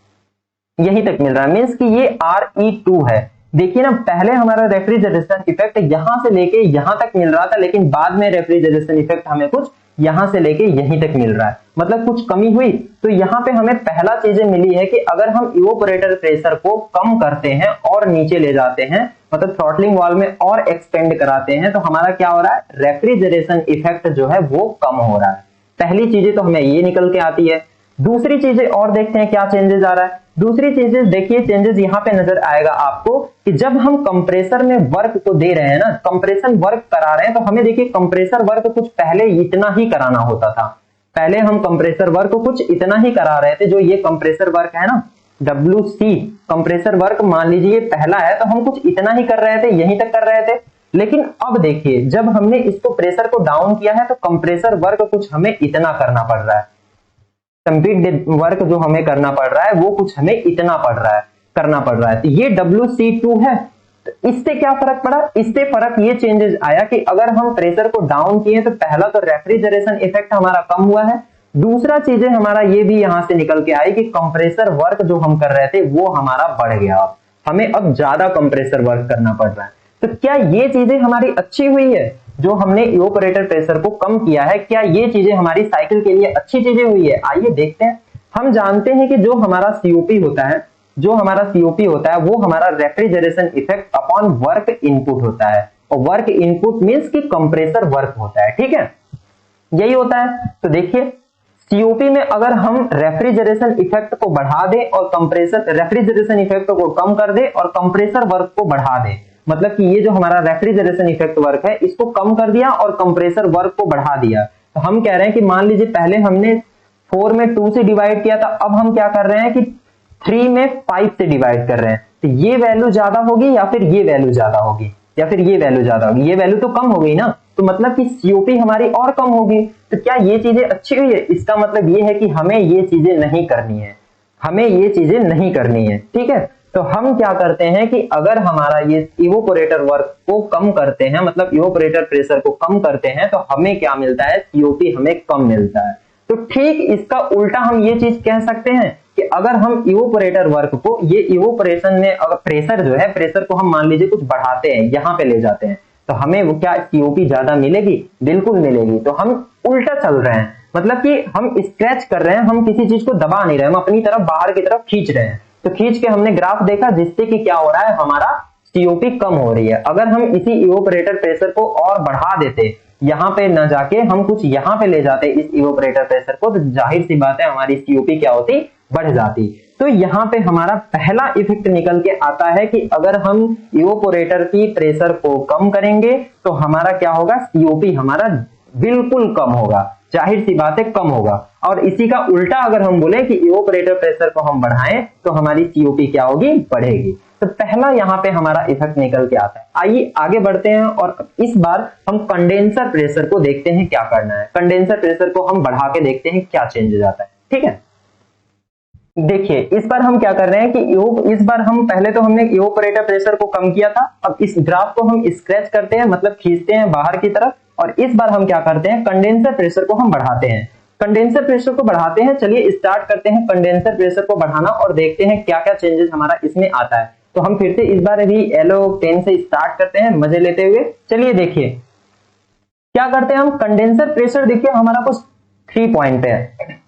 यहीं तक मिल रहा है, मीन्स कि ये RE2 है। देखिए ना, पहले हमारा रेफ्रिजरेशन इफेक्ट यहां से लेके यहां तक मिल रहा था, लेकिन बाद में रेफ्रिजरेशन इफेक्ट हमें कुछ यहां से लेके यहीं तक मिल रहा है, मतलब कुछ कमी हुई। तो यहाँ पे हमें पहला चीजें मिली है कि अगर हम इवोपोरेटर प्रेशर को कम करते हैं और नीचे ले जाते हैं, मतलब थ्रॉटलिंग वाल्व में और एक्सपेंड कराते हैं, तो हमारा क्या हो रहा है, रेफ्रिजरेशन इफेक्ट जो है वो कम हो रहा है। पहली चीजें तो हमें ये निकल के आती है। दूसरी चीजें और देखते हैं क्या चेंजेस आ रहा है। दूसरी चीजेस देखिए, चेंजेस यहाँ पे नजर आएगा आपको कि जब हम कंप्रेसर में वर्क को दे रहे हैं ना, कंप्रेशन वर्क करा रहे हैं, तो हमें देखिए कंप्रेसर वर्क कुछ पहले इतना ही कराना होता था। पहले हम कंप्रेसर वर्क को कुछ इतना ही करा रहे थे, जो ये कंप्रेसर वर्क है ना, WC कंप्रेसर वर्क मान लीजिए पहला है, तो हम कुछ इतना ही कर रहे थे, यहीं तक कर रहे थे। लेकिन अब देखिए जब हमने इसको प्रेशर को डाउन किया है, तो कंप्रेसर वर्क कुछ हमें इतना करना पड़ रहा है, कंप्लीट वर्क जो हमें करना पड़ रहा है वो कुछ हमें इतना करना पड़ रहा है। तो ये WC2 है। तो इससे क्या फर्क पड़ा, इससे फर्क ये चेंजेस आया कि अगर हम प्रेशर को डाउन किए तो पहला तो रेफ्रिजरेशन इफेक्ट हमारा कम हुआ है, दूसरा चीजें हमारा ये भी यहां से निकल के आई कि कंप्रेसर वर्क जो हम कर रहे थे वो हमारा बढ़ गया, हमें अब ज्यादा कंप्रेसर वर्क करना पड़ रहा है। तो क्या ये चीजें हमारी अच्छी हुई है, जो हमने इवोपोरेटर प्रेशर को कम किया है, क्या ये चीजें हमारी साइकिल के लिए अच्छी चीजें हुई है? आइए देखते हैं। हम जानते हैं कि जो हमारा COP होता है, जो हमारा COP होता है वो हमारा refrigeration effect upon work input होता है, और वर्क इनपुट मींस कि कंप्रेसर वर्क होता है, ठीक है, यही होता है। तो देखिए COP में अगर हम रेफ्रिजरेशन इफेक्ट को बढ़ा दें और रेफ्रिजरेशन इफेक्ट को कम कर दे और कंप्रेसर वर्क को बढ़ा दे, मतलब कि ये जो हमारा रेफ्रिजरेशन इफेक्ट वर्क है इसको कम कर दिया और कंप्रेसर वर्क को बढ़ा दिया, तो हम कह रहे हैं कि मान लीजिए पहले हमने 4 में 2 से डिवाइड किया था, अब हम क्या कर रहे हैं कि 3 में 5 से डिवाइड कर रहे हैं। तो ये वैल्यू ज्यादा होगी या फिर ये वैल्यू ज्यादा होगी, या फिर ये वैल्यू ज्यादा होगी, ये वैल्यू तो कम हो गई ना, तो मतलब कि COP हमारी और कम होगी। तो क्या ये चीजें अच्छी हुई है? इसका मतलब ये है कि हमें ये चीजें नहीं करनी है, हमें ये चीजें नहीं करनी है, ठीक है। तो हम क्या करते हैं कि अगर हमारा ये इवोपोरेटर वर्क को कम करते हैं, मतलब इवोपोरेटर प्रेशर को कम करते हैं, तो हमें क्या मिलता है, COP हमें कम मिलता है। तो ठीक इसका उल्टा हम ये चीज कह सकते हैं कि अगर हम इवोपोरेटर वर्क को, ये इवोपोरेशन में अगर प्रेशर जो है, प्रेशर को हम मान लीजिए कुछ बढ़ाते हैं, यहां पे ले जाते हैं, तो हमें वो क्या COP ज्यादा मिलेगी? बिल्कुल मिलेगी। तो हम उल्टा चल रहे हैं, मतलब कि हम स्क्रैच कर रहे हैं, हम किसी चीज को दबा नहीं रहे, हम अपनी तरफ बाहर की तरफ खींच रहे हैं। तो खींच के हमने ग्राफ देखा जिससे कि क्या हो रहा है, हमारा COP कम हो रही है। अगर हम इसी इवोपोरेटर प्रेशर को और बढ़ा देते, यहाँ पे न जाके हम कुछ यहाँ पे ले जाते इस इवोपोरेटर प्रेशर को, तो जाहिर सी बात है हमारी COP क्या होती, बढ़ जाती। तो यहाँ पे हमारा पहला इफेक्ट निकल के आता है कि अगर हम इवोपोरेटर की प्रेशर को कम करेंगे तो हमारा क्या होगा, COP हमारा बिल्कुल कम होगा, जाहिर सी बात है कम होगा। और इसी का उल्टा अगर हम बोले कि इवोपोरेटर प्रेशर को हम बढ़ाएं तो हमारी COP क्या होगी, बढ़ेगी। तो पहला यहाँ पे हमारा इफेक्ट निकल के आता है। आइए आगे बढ़ते हैं और इस बार हम कंडेंसर प्रेशर को देखते हैं क्या करना है। कंडेंसर प्रेशर को हम बढ़ा के देखते हैं क्या चेंजेस आता है, ठीक है। देखिए इस बार हम क्या कर रहे हैं कि इस बार हम पहले तो हमने इवोपोरेटर प्रेशर को कम किया था, अब इस ग्राफ को हम स्क्रैच करते हैं, मतलब खींचते हैं बाहर की तरफ, और इस बार हम क्या करते हैं, कंडेंसर प्रेशर को हम बढ़ाते हैं। कंडेंसर प्रेशर को बढ़ाते हैं, चलिए स्टार्ट करते हैं कंडेंसर प्रेशर को बढ़ाना और देखते हैं क्या क्या चेंजेस हमारा इसमें आता है। तो हम फिर से इस बार अभी येलो पेन से स्टार्ट करते हैं मजे लेते हुए। चलिए देखिए क्या करते हैं हम, कंडेंसर प्रेशर देखिए हमारा कुछ 3 पॉइंट पे है,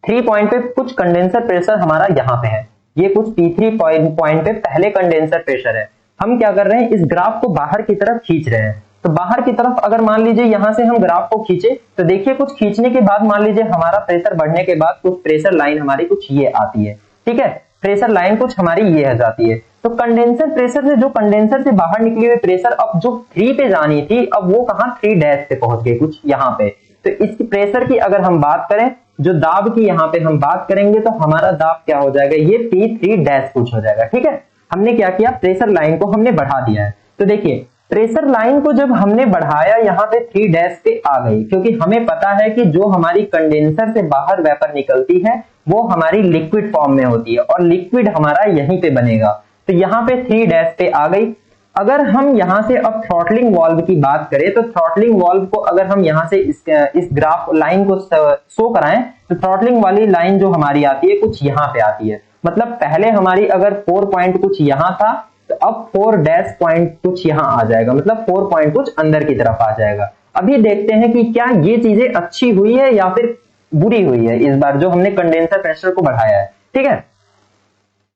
3 पॉइंट पे कुछ कंडेंसर प्रेशर हमारा यहाँ पे है, ये कुछ P3 पॉइंट पे पहले कंडेंसर प्रेशर है। हम क्या कर रहे हैं, इस ग्राफ को बाहर की तरफ खींच रहे हैं। तो बाहर की तरफ अगर मान लीजिए यहां से हम ग्राफ को खींचे, तो देखिए कुछ खींचने के बाद मान लीजिए हमारा प्रेशर बढ़ने के बाद कुछ प्रेशर लाइन हमारी कुछ ये आती है, ठीक है, प्रेशर लाइन कुछ हमारी ये आ जाती है। तो कंडेंसर प्रेशर से, जो कंडेंसर से बाहर निकली हुई प्रेशर अब जो 3 पे जानी थी, अब वो कहां 3 डैश पे पहुंच गई कुछ यहाँ पे। तो इस प्रेशर की अगर हम बात करें, जो दाब की यहाँ पे हम बात करेंगे, तो हमारा दाब क्या हो जाएगा, ये P3 डैश कुछ हो जाएगा, ठीक है। हमने क्या किया, प्रेशर लाइन को हमने बढ़ा दिया है। तो देखिए प्रेशर लाइन को जब हमने बढ़ाया यहाँ पे 3 डैश पे आ गई, क्योंकि हमें पता है कि जो हमारी कंडेंसर से बाहर वेपर निकलती है वो हमारी लिक्विड फॉर्म में होती है और लिक्विड हमारा यहीं पे बनेगा। तो यहाँ पे 3 डैश पे आ गई। अगर हम यहाँ से अब थ्रॉटलिंग वाल्व की बात करें तो थ्रॉटलिंग वाल्व को अगर हम यहाँ से इस ग्राफ लाइन को शो कराएं तो थ्रॉटलिंग वाली लाइन जो हमारी आती है कुछ यहाँ पे आती है। मतलब पहले हमारी अगर 4 पॉइंट कुछ यहाँ था तो अब 4 डैश पॉइंट कुछ यहाँ आ जाएगा, मतलब 4 पॉइंट कुछ अंदर की तरफ आ जाएगा। अभी देखते हैं कि क्या ये चीजें अच्छी हुई है या फिर बुरी हुई है इस बार जो हमने कंडेंसर प्रेशर को बढ़ाया है, ठीक है।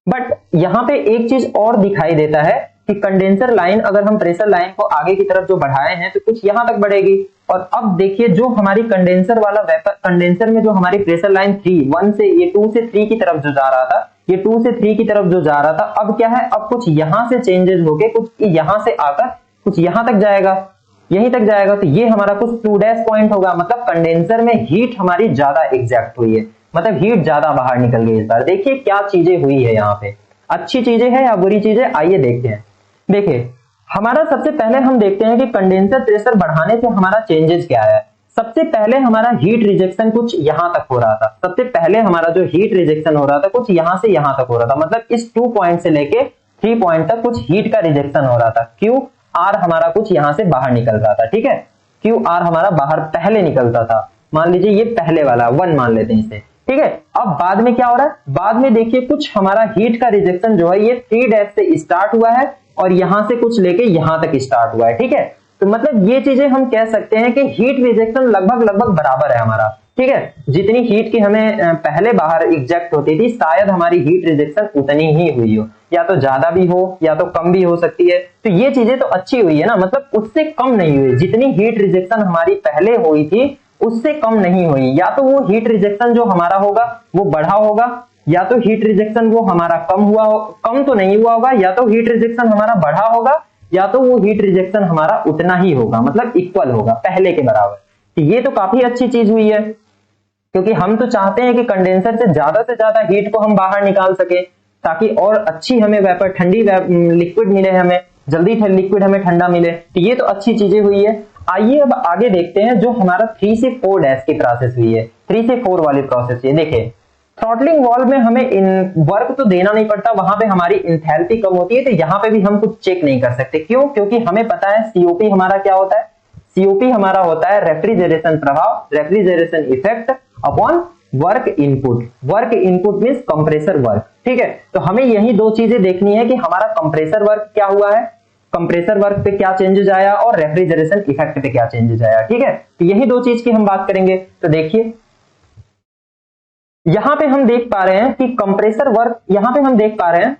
बट यहाँ पे एक चीज और दिखाई देता है कि कंडेंसर लाइन अगर हम प्रेशर लाइन को आगे की तरफ जो बढ़ाए हैं तो कुछ यहां तक बढ़ेगी। और अब देखिए जो हमारी कंडेंसर वाला वेपर, कंडेंसर में जो हमारी प्रेशर लाइन 1 से ये 2 से 3 की तरफ जो जा रहा था, ये 2 से 3 की तरफ जो जा रहा था, अब क्या है, अब कुछ यहां से चेंजेस होके कुछ यहां से आकर कुछ यहां तक जाएगा, यहीं तक जाएगा। तो ये हमारा कुछ 2 डैश पॉइंट होगा, मतलब कंडेंसर में हीट हमारी ज्यादा एग्जैक्ट हुई है, मतलब हीट ज्यादा बाहर निकल गई इस बार। देखिए क्या चीजें हुई है यहाँ पे, अच्छी चीजें हैं या बुरी चीजें, आइए देखते हैं। देखिए हमारा सबसे पहले हम देखते हैं कि कंडेंसर प्रेशर बढ़ाने से हमारा चेंजेस क्या है। सबसे पहले हमारा हीट रिजेक्शन कुछ यहां तक हो रहा था, सबसे पहले हमारा जो हीट रिजेक्शन हो रहा था कुछ यहां से यहां तक हो रहा था, मतलब इस 2 पॉइंट से लेके 3 पॉइंट तक कुछ हीट का रिजेक्शन हो रहा था। क्यू आर हमारा कुछ यहां से बाहर निकल रहा था, ठीक है, क्यू आर हमारा बाहर पहले निकलता था। मान लीजिए ये पहले वाला 1 मान लेते हैं इसे, ठीक है। अब बाद में क्या हो रहा है, बाद में देखिए कुछ हमारा हीट का रिजेक्शन जो है ये 3 डैश से स्टार्ट हुआ है और यहां से कुछ लेके यहां तक स्टार्ट हुआ है, ठीक है। तो मतलब ये चीजें हम कह सकते हैं कि हीट रिजेक्शन लगभग बराबर है हमारा, ठीक है। जितनी हीट की हमें पहले बाहर एग्जैक्ट होती थी शायद हमारी हीट रिजेक्शन उतनी ही हुई हो, या तो ज्यादा भी हो या तो कम भी हो सकती है। तो ये चीजें तो अच्छी हुई है ना, मतलब उससे कम नहीं हुई, जितनी हीट रिजेक्शन हमारी पहले हुई थी उससे कम नहीं हुई। या तो वो हीट रिजेक्शन जो हमारा होगा वो बढ़ा होगा, या तो हीट रिजेक्शन वो हमारा कम हुआ हो, कम तो नहीं हुआ होगा, या तो हीट रिजेक्शन हमारा बढ़ा होगा, या तो वो हीट रिजेक्शन हमारा उतना ही होगा, मतलब इक्वल होगा पहले के बराबर। तो ये तो काफी अच्छी चीज हुई है, क्योंकि हम तो चाहते हैं कि कंडेंसर से ज्यादा हीट को हम बाहर निकाल सके ताकि और अच्छी हमें वेपर ठंडी लिक्विड मिले, हमें जल्दी लिक्विड हमें ठंडा मिले। तो ये तो अच्छी चीजें हुई है। आइए अब आगे देखते हैं जो हमारा 3 से 4 डैश की प्रोसेस हुई है, 3 से 4 वाली प्रोसेस। ये देखिए थ्रॉटलिंग वाल्व में हमें वर्क तो देना नहीं पड़ता, वहां पे हमारी इंथैल्पी कम होती है, तो यहाँ पे भी हम कुछ चेक नहीं कर सकते। क्यों? क्योंकि हमें पता है सीओपी हमारा क्या होता है, सीओपी हमारा होता है रेफ्रिजरेशन प्रभाव, refrigeration effect upon work input. Work input means compressor work, ठीक है। तो हमें यही 2 चीजें देखनी है कि हमारा कंप्रेसर वर्क क्या हुआ है, कंप्रेसर वर्क पे क्या चेंजेस आया और रेफ्रिजरेशन इफेक्ट पे क्या चेंजेस आया, ठीक है। तो यही 2 चीज की हम बात करेंगे। तो देखिए यहां पे हम देख पा रहे हैं कि कंप्रेसर वर्क, यहां पे हम देख पा रहे हैं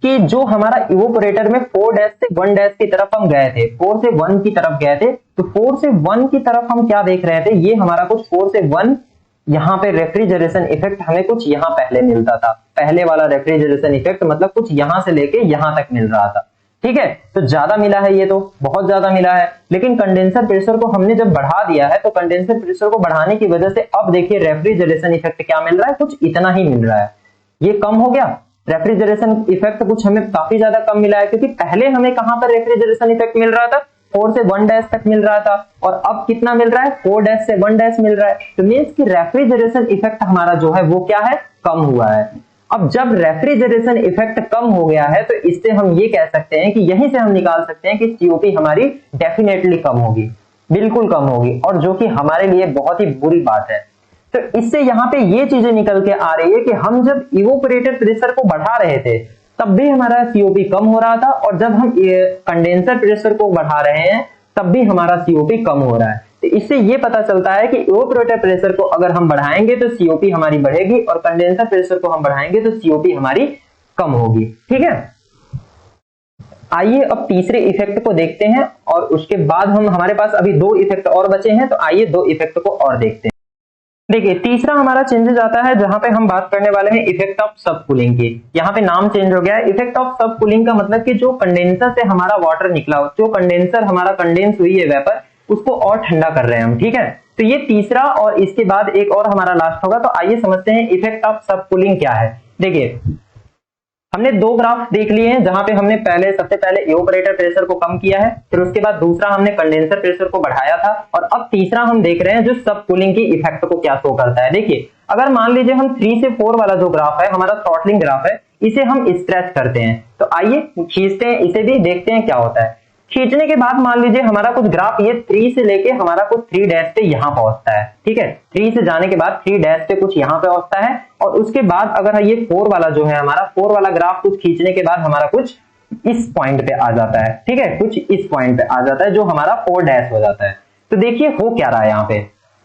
कि जो हमारा इवोपोरेटर में 4 डैश से 1 डैश की तरफ हम गए थे, 4 से 1 की तरफ गए थे, तो 4 से 1 की तरफ हम क्या देख रहे थे, ये हमारा कुछ 4 से 1 यहाँ पे रेफ्रिजरेशन इफेक्ट हमें कुछ यहां पहले मिलता था, पहले वाला रेफ्रिजरेशन इफेक्ट मतलब कुछ यहां से लेके यहां तक मिल रहा था, ठीक है। तो ज्यादा मिला है, ये तो बहुत ज्यादा मिला है। लेकिन कंडेंसर प्रेशर को हमने जब बढ़ा दिया है तो कंडेंसर प्रेशर को बढ़ाने की वजह से अब देखिए रेफ्रिजरेशन इफेक्ट क्या मिल रहा है, कुछ इतना ही मिल रहा है, ये कम हो गया। रेफ्रिजरेशन इफेक्ट कुछ हमें काफी ज्यादा कम मिला है, क्योंकि पहले हमें कहां पर रेफ्रिजरेशन इफेक्ट मिल रहा था, 4 से 1 डैश तक मिल रहा था, और अब कितना मिल रहा है, 4 डैश से 1 डैश मिल रहा है। तो मींस कि रेफ्रिजरेशन इफेक्ट हमारा जो है वो क्या है, कम हुआ है। अब जब रेफ्रिजरेशन इफेक्ट कम हो गया है तो इससे हम ये कह सकते हैं कि यहीं से हम निकाल सकते हैं कि सीओपी हमारी डेफिनेटली कम होगी, बिल्कुल कम होगी, और जो कि हमारे लिए बहुत ही बुरी बात है। तो इससे यहाँ पे ये चीजें निकल के आ रही है कि हम जब इवोपोरेटर प्रेशर को बढ़ा रहे थे तब भी हमारा सीओपी कम हो रहा था, और जब हम कंडेंसर प्रेशर को बढ़ा रहे हैं तब भी हमारा सीओपी कम हो रहा है। तो इससे ये पता चलता है कि इवोपोरेटर प्रेशर को अगर हम बढ़ाएंगे तो सीओपी हमारी बढ़ेगी, और कंडेंसर प्रेशर को हम बढ़ाएंगे तो सीओपी हमारी कम होगी, ठीक है। आइए अब तीसरे इफेक्ट को देखते हैं, और उसके बाद हमारे पास अभी 2 इफेक्ट और बचे हैं, तो आइए 2 इफेक्ट को और देखते हैं। देखिए तीसरा हमारा चेंजेस आता है जहां पे हम बात करने वाले हैं इफेक्ट ऑफ सब कूलिंग की। यहाँ पे नाम चेंज हो गया है। इफेक्ट ऑफ सब कूलिंग का मतलब कि जो कंडेंसर से हमारा वाटर निकला हो, जो कंडेंसर हमारा कंडेंस हुई है वेपर, उसको और ठंडा कर रहे हैं हम, ठीक है। तो ये तीसरा, और इसके बाद एक और हमारा लास्ट होगा। तो आइए समझते हैं इफेक्ट ऑफ सब कूलिंग क्या है। देखिए हमने दो ग्राफ देख लिए हैं जहां पे हमने सबसे पहले इवेपोरेटर प्रेशर को कम किया है, फिर उसके बाद दूसरा हमने कंडेंसर प्रेशर को बढ़ाया था, और अब तीसरा हम देख रहे हैं जो सब कूलिंग की इफेक्ट को क्या शो करता है। देखिए अगर मान लीजिए हम 3 से 4 वाला जो ग्राफ है हमारा थ्रॉटलिंग ग्राफ है, इसे हम स्ट्रेच करते हैं, तो आइए खींचते हैं इसे भी, देखते हैं क्या होता है। खींचने के बाद मान लीजिए हमारा कुछ ग्राफ ये 3 से लेके हमारा कुछ 3 डैश पे यहाँ पहुंचता है, ठीक है। 3 से जाने के बाद 3 डैश पे कुछ यहाँ पे पहुंचता है, और उसके बाद अगर ये 4 वाला जो है हमारा 4 वाला ग्राफ कुछ खींचने के बाद हमारा कुछ इस पॉइंट पे आ जाता है, ठीक है, कुछ इस पॉइंट पे आ जाता है जो हमारा 4 डैश हो जाता है। तो देखिए हो क्या रहा है यहाँ पे,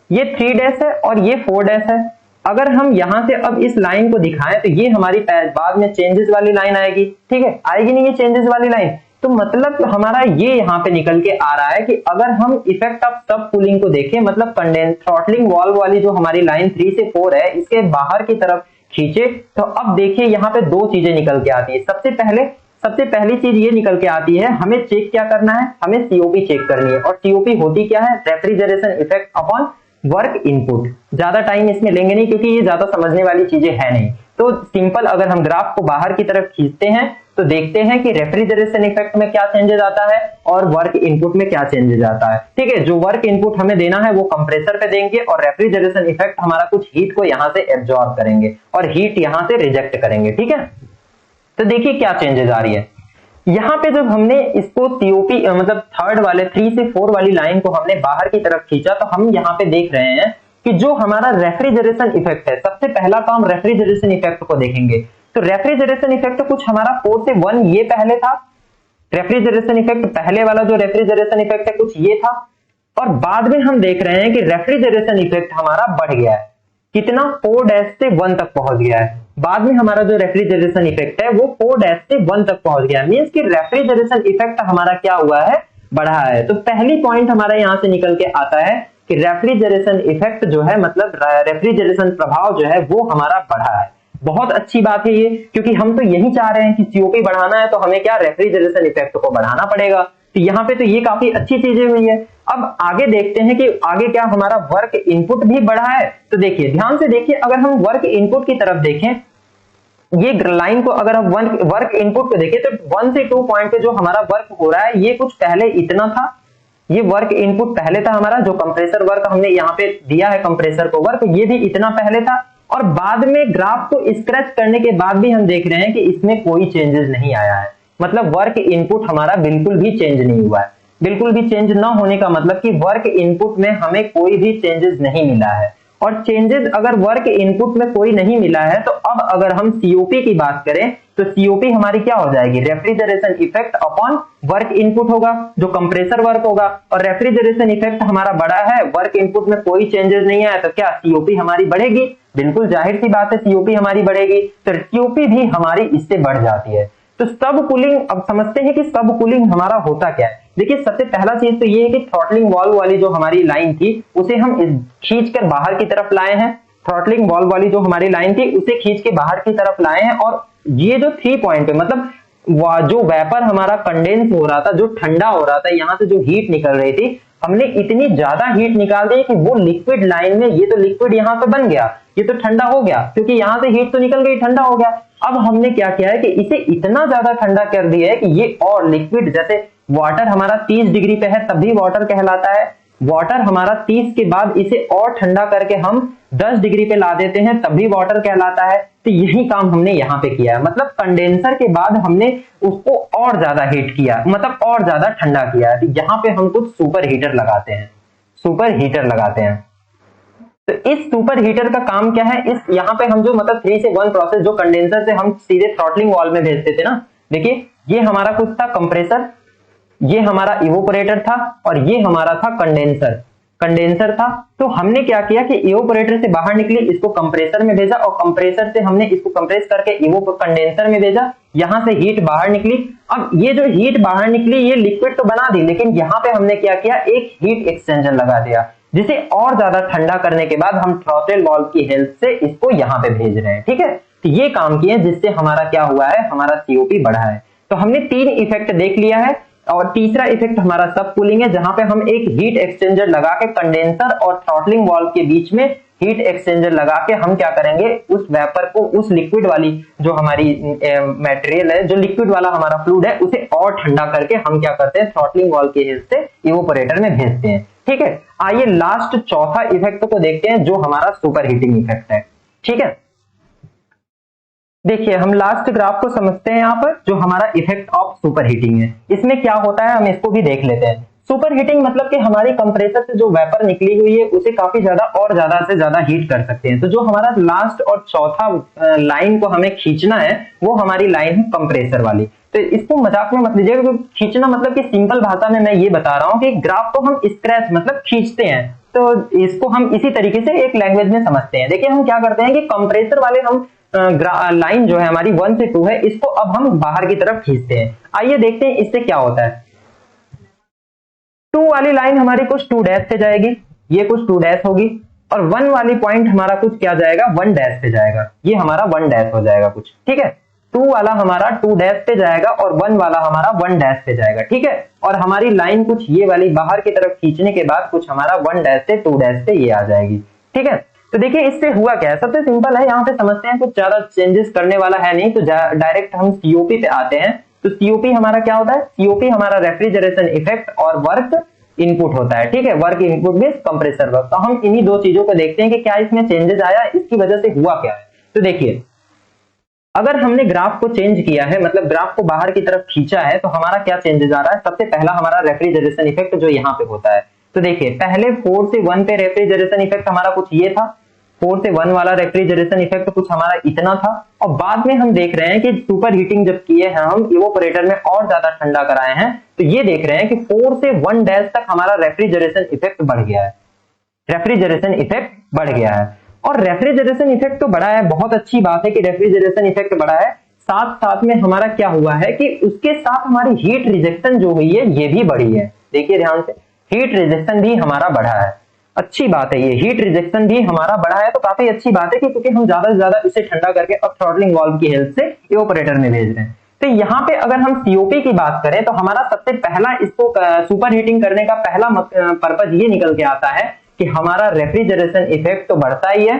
ये 3 डैश है और ये 4 डैश है। अगर हम यहां से अब इस लाइन को दिखाएं तो ये हमारी बाद में चेंजेस वाली लाइन आएगी, ठीक है, आएगी नहीं ये चेंजेस वाली लाइन। तो मतलब हमारा ये यहाँ पे निकल के आ रहा है कि अगर हम इफेक्ट ऑफ सब कूलिंग को देखें, मतलब थ्रॉटलिंग वाल्व वाली जो हमारी लाइन 3 से 4 है इसके बाहर की तरफ खींचे, तो अब देखिए यहाँ पे दो चीजें निकल के आती है। सबसे पहली चीज ये निकल के आती है, हमें चेक क्या करना है, हमें सीओपी चेक करनी है। और सीओपी होती क्या है, refrigeration effect upon work input. ज्यादा टाइम इसमें लेंगे नहीं क्योंकि ये ज्यादा समझने वाली चीजें है नहीं। तो सिंपल अगर हम ग्राफ को बाहर की तरफ खींचते हैं तो देखते हैं कि रेफ्रिजरेशन इफेक्ट में क्या चेंजेस आता है और वर्क इनपुट में क्या चेंजेस आता है, ठीक है। जो वर्क इनपुट हमें देना है वो कंप्रेसर पे देंगे, और रेफ्रिजरेशन इफेक्ट हमारा कुछ हीट को यहां से एब्जॉर्ब करेंगे और हीट यहां से रिजेक्ट करेंगे, ठीक है। तो देखिए क्या चेंजेस आ रही है यहाँ पे। जब हमने इसको सीओपी मतलब थर्ड वाले 3 से 4 वाली लाइन को हमने बाहर की तरफ खींचा, तो हम यहाँ पे देख रहे हैं कि जो हमारा रेफ्रिजरेशन इफेक्ट है, सबसे पहला काम रेफ्रिजरेशन इफेक्ट को देखेंगे। तो रेफ्रिजरेशन इफेक्ट कुछ हमारा 4 से 1 ये पहले था, रेफ्रिजरेशन इफेक्ट पहले वाला जो रेफ्रिजरेशन इफेक्ट है कुछ ये था, और बाद में हम देख रहे हैं कि रेफ्रिजरेशन इफेक्ट हमारा बढ़ गया है, कितना 4 डैश से 1 तक पहुंच गया है। बाद में हमारा जो रेफ्रिजरेशन इफेक्ट है वो 4 डैश से 1 तक पहुंच गया, मींस कि रेफ्रिजरेशन इफेक्ट हमारा क्या हुआ है, बढ़ा है। तो पहली पॉइंट हमारा यहां से निकल के आता है कि रेफ्रिजरेशन इफेक्ट जो है, मतलब रेफ्रिजरेशन प्रभाव जो है वो हमारा बढ़ा है। बहुत अच्छी बात है ये, क्योंकि हम तो यही चाह रहे हैं कि सीओपी बढ़ाना है तो हमें क्या रेफ्रिजरेशन इफेक्ट को बढ़ाना पड़ेगा। तो यहाँ पे तो ये काफी अच्छी चीजें हुई है। अब आगे देखते हैं कि आगे क्या हमारा वर्क इनपुट भी बढ़ा है। तो देखिए ध्यान से देखिए, अगर हम वर्क इनपुट की तरफ देखें, ये लाइन को अगर हम वर्क इनपुट को देखें तो 1 से 2 पॉइंट पे जो हमारा वर्क हो रहा है ये कुछ पहले इतना था, ये वर्क इनपुट पहले था हमारा, जो कंप्रेसर वर्क हमने यहाँ पे दिया है कंप्रेसर को वर्क, ये भी इतना पहले था। और बाद में ग्राफ को स्क्रैच करने के बाद भी हम देख रहे हैं कि इसमें कोई चेंजेस नहीं आया है, मतलब वर्क इनपुट हमारा बिल्कुल भी चेंज नहीं हुआ है। बिल्कुल भी चेंज ना होने का मतलब कि वर्क इनपुट में हमें कोई भी चेंजेस नहीं मिला है। और चेंजेस अगर वर्क इनपुट में कोई नहीं मिला है तो अब अगर हम सीओपी की बात करें तो सीओपी हमारी क्या हो जाएगी, refrigeration effect upon work input होगा, जो कंप्रेसर वर्क होगा। और रेफ्रिजरेशन इफेक्ट हमारा बड़ा है, वर्क इनपुट में कोई चेंजेस नहीं है, तो क्या सीओपी हमारी बढ़ेगी, बिल्कुल जाहिर सी बात है सीओपी हमारी बढ़ेगी। तो सीओपी भी हमारी इससे बढ़ जाती है। तो सब कूलिंग, अब समझते हैं कि सब कूलिंग हमारा होता क्या है। देखिए सबसे पहला चीज तो ये है कि थ्रॉटलिंग वाल्व वाली जो हमारी लाइन थी उसे हम खींच कर बाहर की तरफ लाए हैं। थ्रॉटलिंग वाल्व वाली जो हमारी लाइन थी उसे खींच के बाहर की तरफ लाए हैं, और ये जो 3 पॉइंट पे, मतलब जो वेपर हमारा कंडेंस हो रहा था, जो ठंडा हो रहा था, यहाँ से जो हीट निकल रही थी, हमने इतनी ज्यादा हीट निकाल दी कि वो लिक्विड लाइन में, ये तो लिक्विड यहाँ पे बन गया, ये तो ठंडा हो गया क्योंकि यहाँ से हीट तो निकल गई, ठंडा हो गया। अब हमने क्या किया है कि इसे इतना ज्यादा ठंडा कर दिया है कि ये और लिक्विड, जैसे वाटर हमारा 30 डिग्री पे है तब भी वाटर कहलाता है, वाटर हमारा 30 के बाद इसे और ठंडा करके हम 10 डिग्री पे ला देते हैं तब भी वाटर कहलाता है। तो यही काम हमने यहाँ पे किया है, मतलब कंडेंसर के बाद हमने उसको और ज्यादा हीट किया, मतलब और ज्यादा ठंडा किया है। तो यहाँ पे हम कुछ सुपर हीटर लगाते हैं, सुपर हीटर लगाते हैं। तो इस सुपर हीटर का काम क्या है, इस यहाँ पे हम जो मतलब 3 से 1 प्रोसेस जो कंडेंसर से हम सीधे थ्रॉटलिंग वाल्व में भेजते थे ना, देखिए ये हमारा कुछ था कंप्रेसर, ये हमारा इवेपोरेटर था, और ये हमारा था कंडेंसर था। तो हमने क्या किया कि इवेपोरेटर से बाहर निकली, इसको कंप्रेसर में भेजा, और कंप्रेसर से हमने इसको कंप्रेस करके कंडेंसर में भेजा, यहां से हीट बाहर निकली। अब ये जो हीट बाहर निकली ये लिक्विड तो बना दी, लेकिन यहाँ पे हमने क्या किया, एक हीट एक्सचेंजर लगा दिया, जिसे और ज्यादा ठंडा करने के बाद हम थ्रॉटल वाल्व की हेल्प से इसको यहाँ पे भेज रहे हैं, ठीक है। तो ये काम किए जिससे हमारा क्या हुआ है, हमारा सीओपी बढ़ा है। तो हमने 3 इफेक्ट देख लिया है, और तीसरा इफेक्ट हमारा सब कूलिंग है, जहां पे हम एक हीट एक्सचेंजर लगा के कंडेंसर और थ्रॉटलिंग वाल्व के बीच में हीट एक्सचेंजर लगा के हम क्या करेंगे, उस वेपर को, उस लिक्विड वाली जो हमारी मटेरियल है, जो लिक्विड वाला हमारा फ्लूइड है, उसे और ठंडा करके हम क्या करते हैं, थ्रॉटलिंग वाल्व के हेल्प से इवेपोरेटर में भेजते हैं। ठीक है, आइए लास्ट चौथा इफेक्ट को देखते हैं जो हमारा सुपर हीटिंग इफेक्ट है। ठीक है, देखिए हम लास्ट ग्राफ को समझते हैं यहाँ पर, जो हमारा इफेक्ट ऑफ सुपर हीटिंग है। इसमें क्या होता है हम इसको भी देख लेते हैं। सुपर हीटिंग मतलब कि हमारी कंप्रेसर से जो वेपर निकली हुई है उसे काफी ज्यादा और ज्यादा से ज्यादा हीट कर सकते हैं। तो जो हमारा लास्ट और चौथा लाइन को हमें खींचना है वो हमारी लाइन है कंप्रेसर वाली। तो इसको मजाक में मत लीजिएगा, खींचना मतलब कि सिंपल भाषा में मैं ये बता रहा हूँ कि ग्राफ को हम स्क्रैच मतलब खींचते हैं, तो इसको हम इसी तरीके से एक लैंग्वेज में समझते हैं। देखिए हम क्या करते हैं कि कंप्रेसर वाले हम लाइन जो है हमारी 1 से 2 है, इसको अब हम बाहर की तरफ खींचते हैं। आइए देखते हैं इससे क्या होता है। 2 वाली लाइन हमारी कुछ 2 डैश पे जाएगी, ये कुछ 2 डैश होगी, और 1 वाली पॉइंट हमारा कुछ क्या जाएगा, 1 डैश पे जाएगा, ये हमारा 1 डैश हो जाएगा कुछ। ठीक है, 2 वाला हमारा 2 डैश पे जाएगा और 1 वाला हमारा 1 डैश पे जाएगा। ठीक है, और हमारी लाइन कुछ ये वाली बाहर की तरफ खींचने के बाद कुछ हमारा 1 डैश से 2 डैश पे ये आ जाएगी। ठीक है, तो देखिए इससे हुआ क्या है, सबसे सिंपल है, यहाँ पे समझते हैं, कुछ ज्यादा चेंजेस करने वाला है नहीं। तो डायरेक्ट हम सीओपी पे आते हैं। तो सीओपी हमारा क्या होता है, सीओपी हमारा रेफ्रिजरेशन इफेक्ट और वर्क इनपुट होता है। ठीक है, work input means compressor work. तो हम इन्हीं 2 चीजों को देखते हैं कि क्या इसमें चेंजेस आया, इसकी वजह से हुआ क्या है। तो देखिए अगर हमने ग्राफ को चेंज किया है, मतलब ग्राफ को बाहर की तरफ खींचा है, तो हमारा क्या चेंजेस आ रहा है। सबसे पहला हमारा रेफ्रिजरेशन इफेक्ट जो यहाँ पे होता है। तो देखिए पहले 4 से 1 पे रेफ्रिजरेशन इफेक्ट हमारा कुछ ये था, 4 से 1 वाला रेफ्रिजरेशन इफेक्ट कुछ हमारा इतना था, और बाद में हम देख रहे हैं कि सुपर हीटिंग जब किए हैं हम, इवेपोरेटर में और ज्यादा ठंडा कराए हैं, तो ये देख रहे हैं कि 4 से 1 डैश तक हमारा रेफ्रिजरेशन इफेक्ट बढ़ गया है। रेफ्रिजरेशन इफेक्ट बढ़ गया है, और रेफ्रिजरेशन इफेक्ट तो बढ़ा है, बहुत अच्छी बात है कि रेफ्रिजरेशन इफेक्ट बढ़ा है। साथ साथ में हमारा क्या हुआ है कि उसके साथ हमारी हीट रिजेक्शन जो हुई है ये भी बढ़ी है। देखिए ध्यान से, हीट रिजेक्शन भी हमारा बढ़ा है, अच्छी बात है, ये हीट रिजेक्शन भी हमारा बढ़ा है, तो काफी अच्छी बात है कि क्योंकि हम ज्यादा से ज्यादा इसे ठंडा करके अब थ्रॉटलिंग वाल्व की हेल्प से इवेपोरेटर में भेज रहे हैं। तो यहाँ पे अगर हम सीओपी की बात करें तो हमारा सबसे पहला इसको सुपर हीटिंग करने का पहला पर्पज ये निकल के आता है कि हमारा रेफ्रिजरेशन इफेक्ट तो बढ़ता ही है,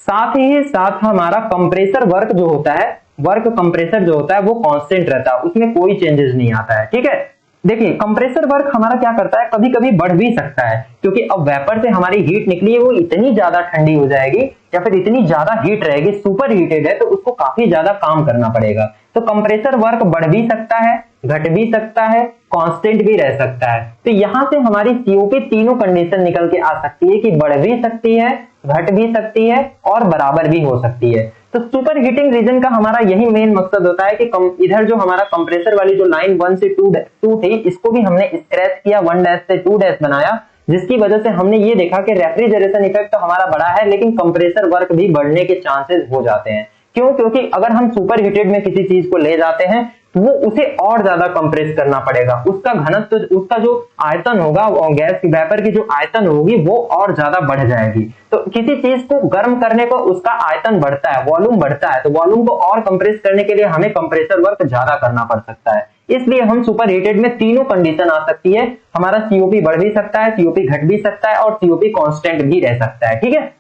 साथ ही साथ हमारा कंप्रेसर वर्क जो होता है, वर्क कंप्रेसर जो होता है वो कांस्टेंट रहता है, उसमें कोई चेंजेस नहीं आता है। ठीक है, देखिए कंप्रेसर वर्क हमारा क्या करता है, कभी कभी बढ़ भी सकता है, क्योंकि अब वेपर से हमारी हीट निकली है वो इतनी ज्यादा ठंडी हो जाएगी या फिर इतनी ज्यादा हीट रहेगी, सुपर हीटेड है, तो उसको काफी ज्यादा काम करना पड़ेगा। तो कंप्रेसर वर्क बढ़ भी सकता है, घट भी सकता है, कांस्टेंट भी रह सकता है। तो यहां से हमारी सीओपी तीनों कंडीशन निकल के आ सकती है कि बढ़ भी सकती है, घट भी सकती है और बराबर भी हो सकती है। तो सुपर हीटिंग रीजन का हमारा यही मेन मकसद होता है कि इधर जो हमारा कंप्रेसर वाली जो लाइन 1 से 2 थी, इसको भी हमने स्क्रैच किया, 1 डैश से 2 डैश बनाया, जिसकी वजह से हमने ये देखा कि रेफ्रिजरेशन इफेक्ट तो हमारा बढ़ा है, लेकिन कंप्रेसर वर्क भी बढ़ने के चांसेस हो जाते हैं। क्यों? क्योंकि अगर हम सुपर हीटेड में किसी चीज को ले जाते हैं तो वो उसे और ज्यादा कंप्रेस करना पड़ेगा, उसका घनत्व, उसका जो आयतन होगा, और गैस की वेपर की जो आयतन होगी वो और ज्यादा बढ़ जाएगी। तो किसी चीज को गर्म करने को उसका आयतन बढ़ता है, वॉल्यूम बढ़ता है, तो वॉल्यूम को और कंप्रेस करने के लिए हमें कंप्रेसर वर्क ज्यादा करना पड़ सकता है। इसलिए हम सुपर हीटेड में तीनों कंडीशन आ सकती है, हमारा सीओपी बढ़ भी सकता है, सीओपी घट भी सकता है और सीओपी कांस्टेंट भी रह सकता है। ठीक है,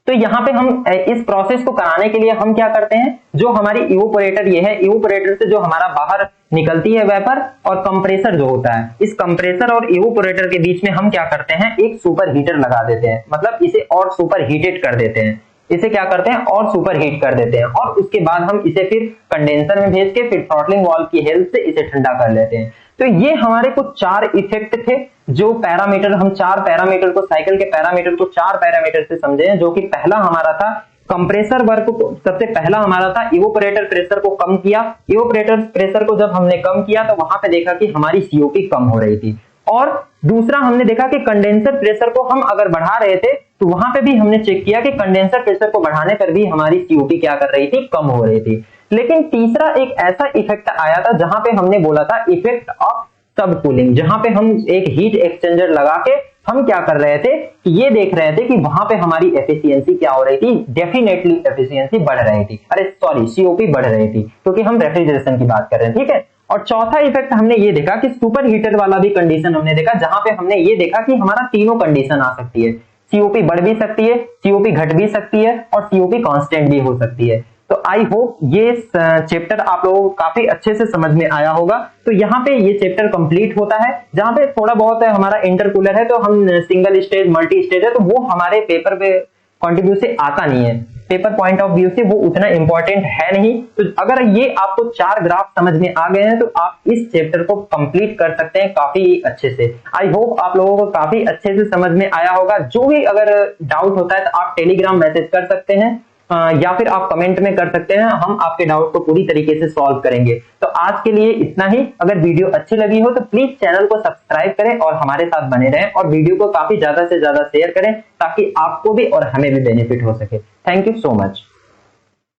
तो यहाँ पे हम इस प्रोसेस को कराने के लिए हम क्या करते हैं, जो हमारी इवेपोरेटर ये है, इवेपोरेटर से जो हमारा बाहर निकलती है वेपर, और कंप्रेसर जो होता है, इस कंप्रेसर और इवेपोरेटर के बीच में हम क्या करते हैं, एक सुपर हीटर लगा देते हैं, मतलब इसे और सुपर हीटेड कर देते हैं, इसे क्या करते हैं और सुपर हीट कर देते हैं, और उसके बाद हम इसे फिर कंडेंसर में भेज के फिर थ्रॉटलिंग वाल्व की हेल्प से इसे ठंडा कर लेते हैं। तो ये हमारे कुछ 4 इफेक्ट थे, जो पैरामीटर, हम 4 पैरामीटर को, साइकिल के पैरामीटर को 4 पैरामीटर से समझे हैं, जो कि पहला हमारा था कंप्रेसर वर्क को, सबसे पहला हमारा था इवेपोरेटर प्रेशर को कम किया, इवेपोरेटर प्रेशर को जब हमने कम किया तो वहां पे देखा कि हमारी सीओपी कम हो रही थी, और दूसरा हमने देखा कि कंडेंसर प्रेशर को हम अगर बढ़ा रहे थे तो वहां पे भी हमने चेक किया कि कंडेंसर प्रेशर को बढ़ाने पर भी हमारी सीओपी क्या कर रही थी, कम हो रही थी। लेकिन तीसरा एक ऐसा इफेक्ट आया था जहां पे हमने बोला था इफेक्ट ऑफ सब कूलिंग, जहां पे हम एक हीट एक्सचेंजर लगा के हम क्या कर रहे थे कि ये देख रहे थे कि वहां पे हमारी एफिशिएंसी क्या हो रही थी, डेफिनेटली एफिशिएंसी बढ़ रही थी, सीओपी बढ़ रही थी, क्योंकि हम रेफ्रिजरेशन की बात कर रहे हैं। ठीक है, और चौथा इफेक्ट हमने ये देखा कि सुपर हीटर वाला भी कंडीशन हमने देखा, जहां पे हमने ये देखा कि हमारा तीनों कंडीशन आ सकती है, सीओपी बढ़ भी सकती है, सीओपी घट भी सकती है और सीओपी कांस्टेंट भी हो सकती है। तो आई होप ये चैप्टर आप लोगों को काफी अच्छे से समझ में आया होगा। तो यहाँ पे ये चैप्टर कंप्लीट होता है, जहां पे थोड़ा बहुत है हमारा इंटरकूलर है, तो हम सिंगल स्टेज मल्टी स्टेज है, तो वो हमारे पेपर पे कॉन्ट्रीब्यू से आता नहीं है, पेपर पॉइंट ऑफ व्यू से वो उतना इंपॉर्टेंट है नहीं। तो अगर ये आपको 4 ग्राफ समझ में आ गए हैं तो आप इस चैप्टर को कंप्लीट कर सकते हैं काफी अच्छे से। आई होप आप लोगों को काफी अच्छे से समझ में आया होगा। जो भी अगर डाउट होता है तो आप टेलीग्राम मैसेज कर सकते हैं, या फिर आप कमेंट में कर सकते हैं, हम आपके डाउट को पूरी तरीके से सॉल्व करेंगे। तो आज के लिए इतना ही। अगर वीडियो अच्छी लगी हो तो प्लीज चैनल को सब्सक्राइब करें और हमारे साथ बने रहें, और वीडियो को काफी ज्यादा से ज्यादा शेयर करें ताकि आपको भी और हमें भी बेनिफिट हो सके। Thank you so much.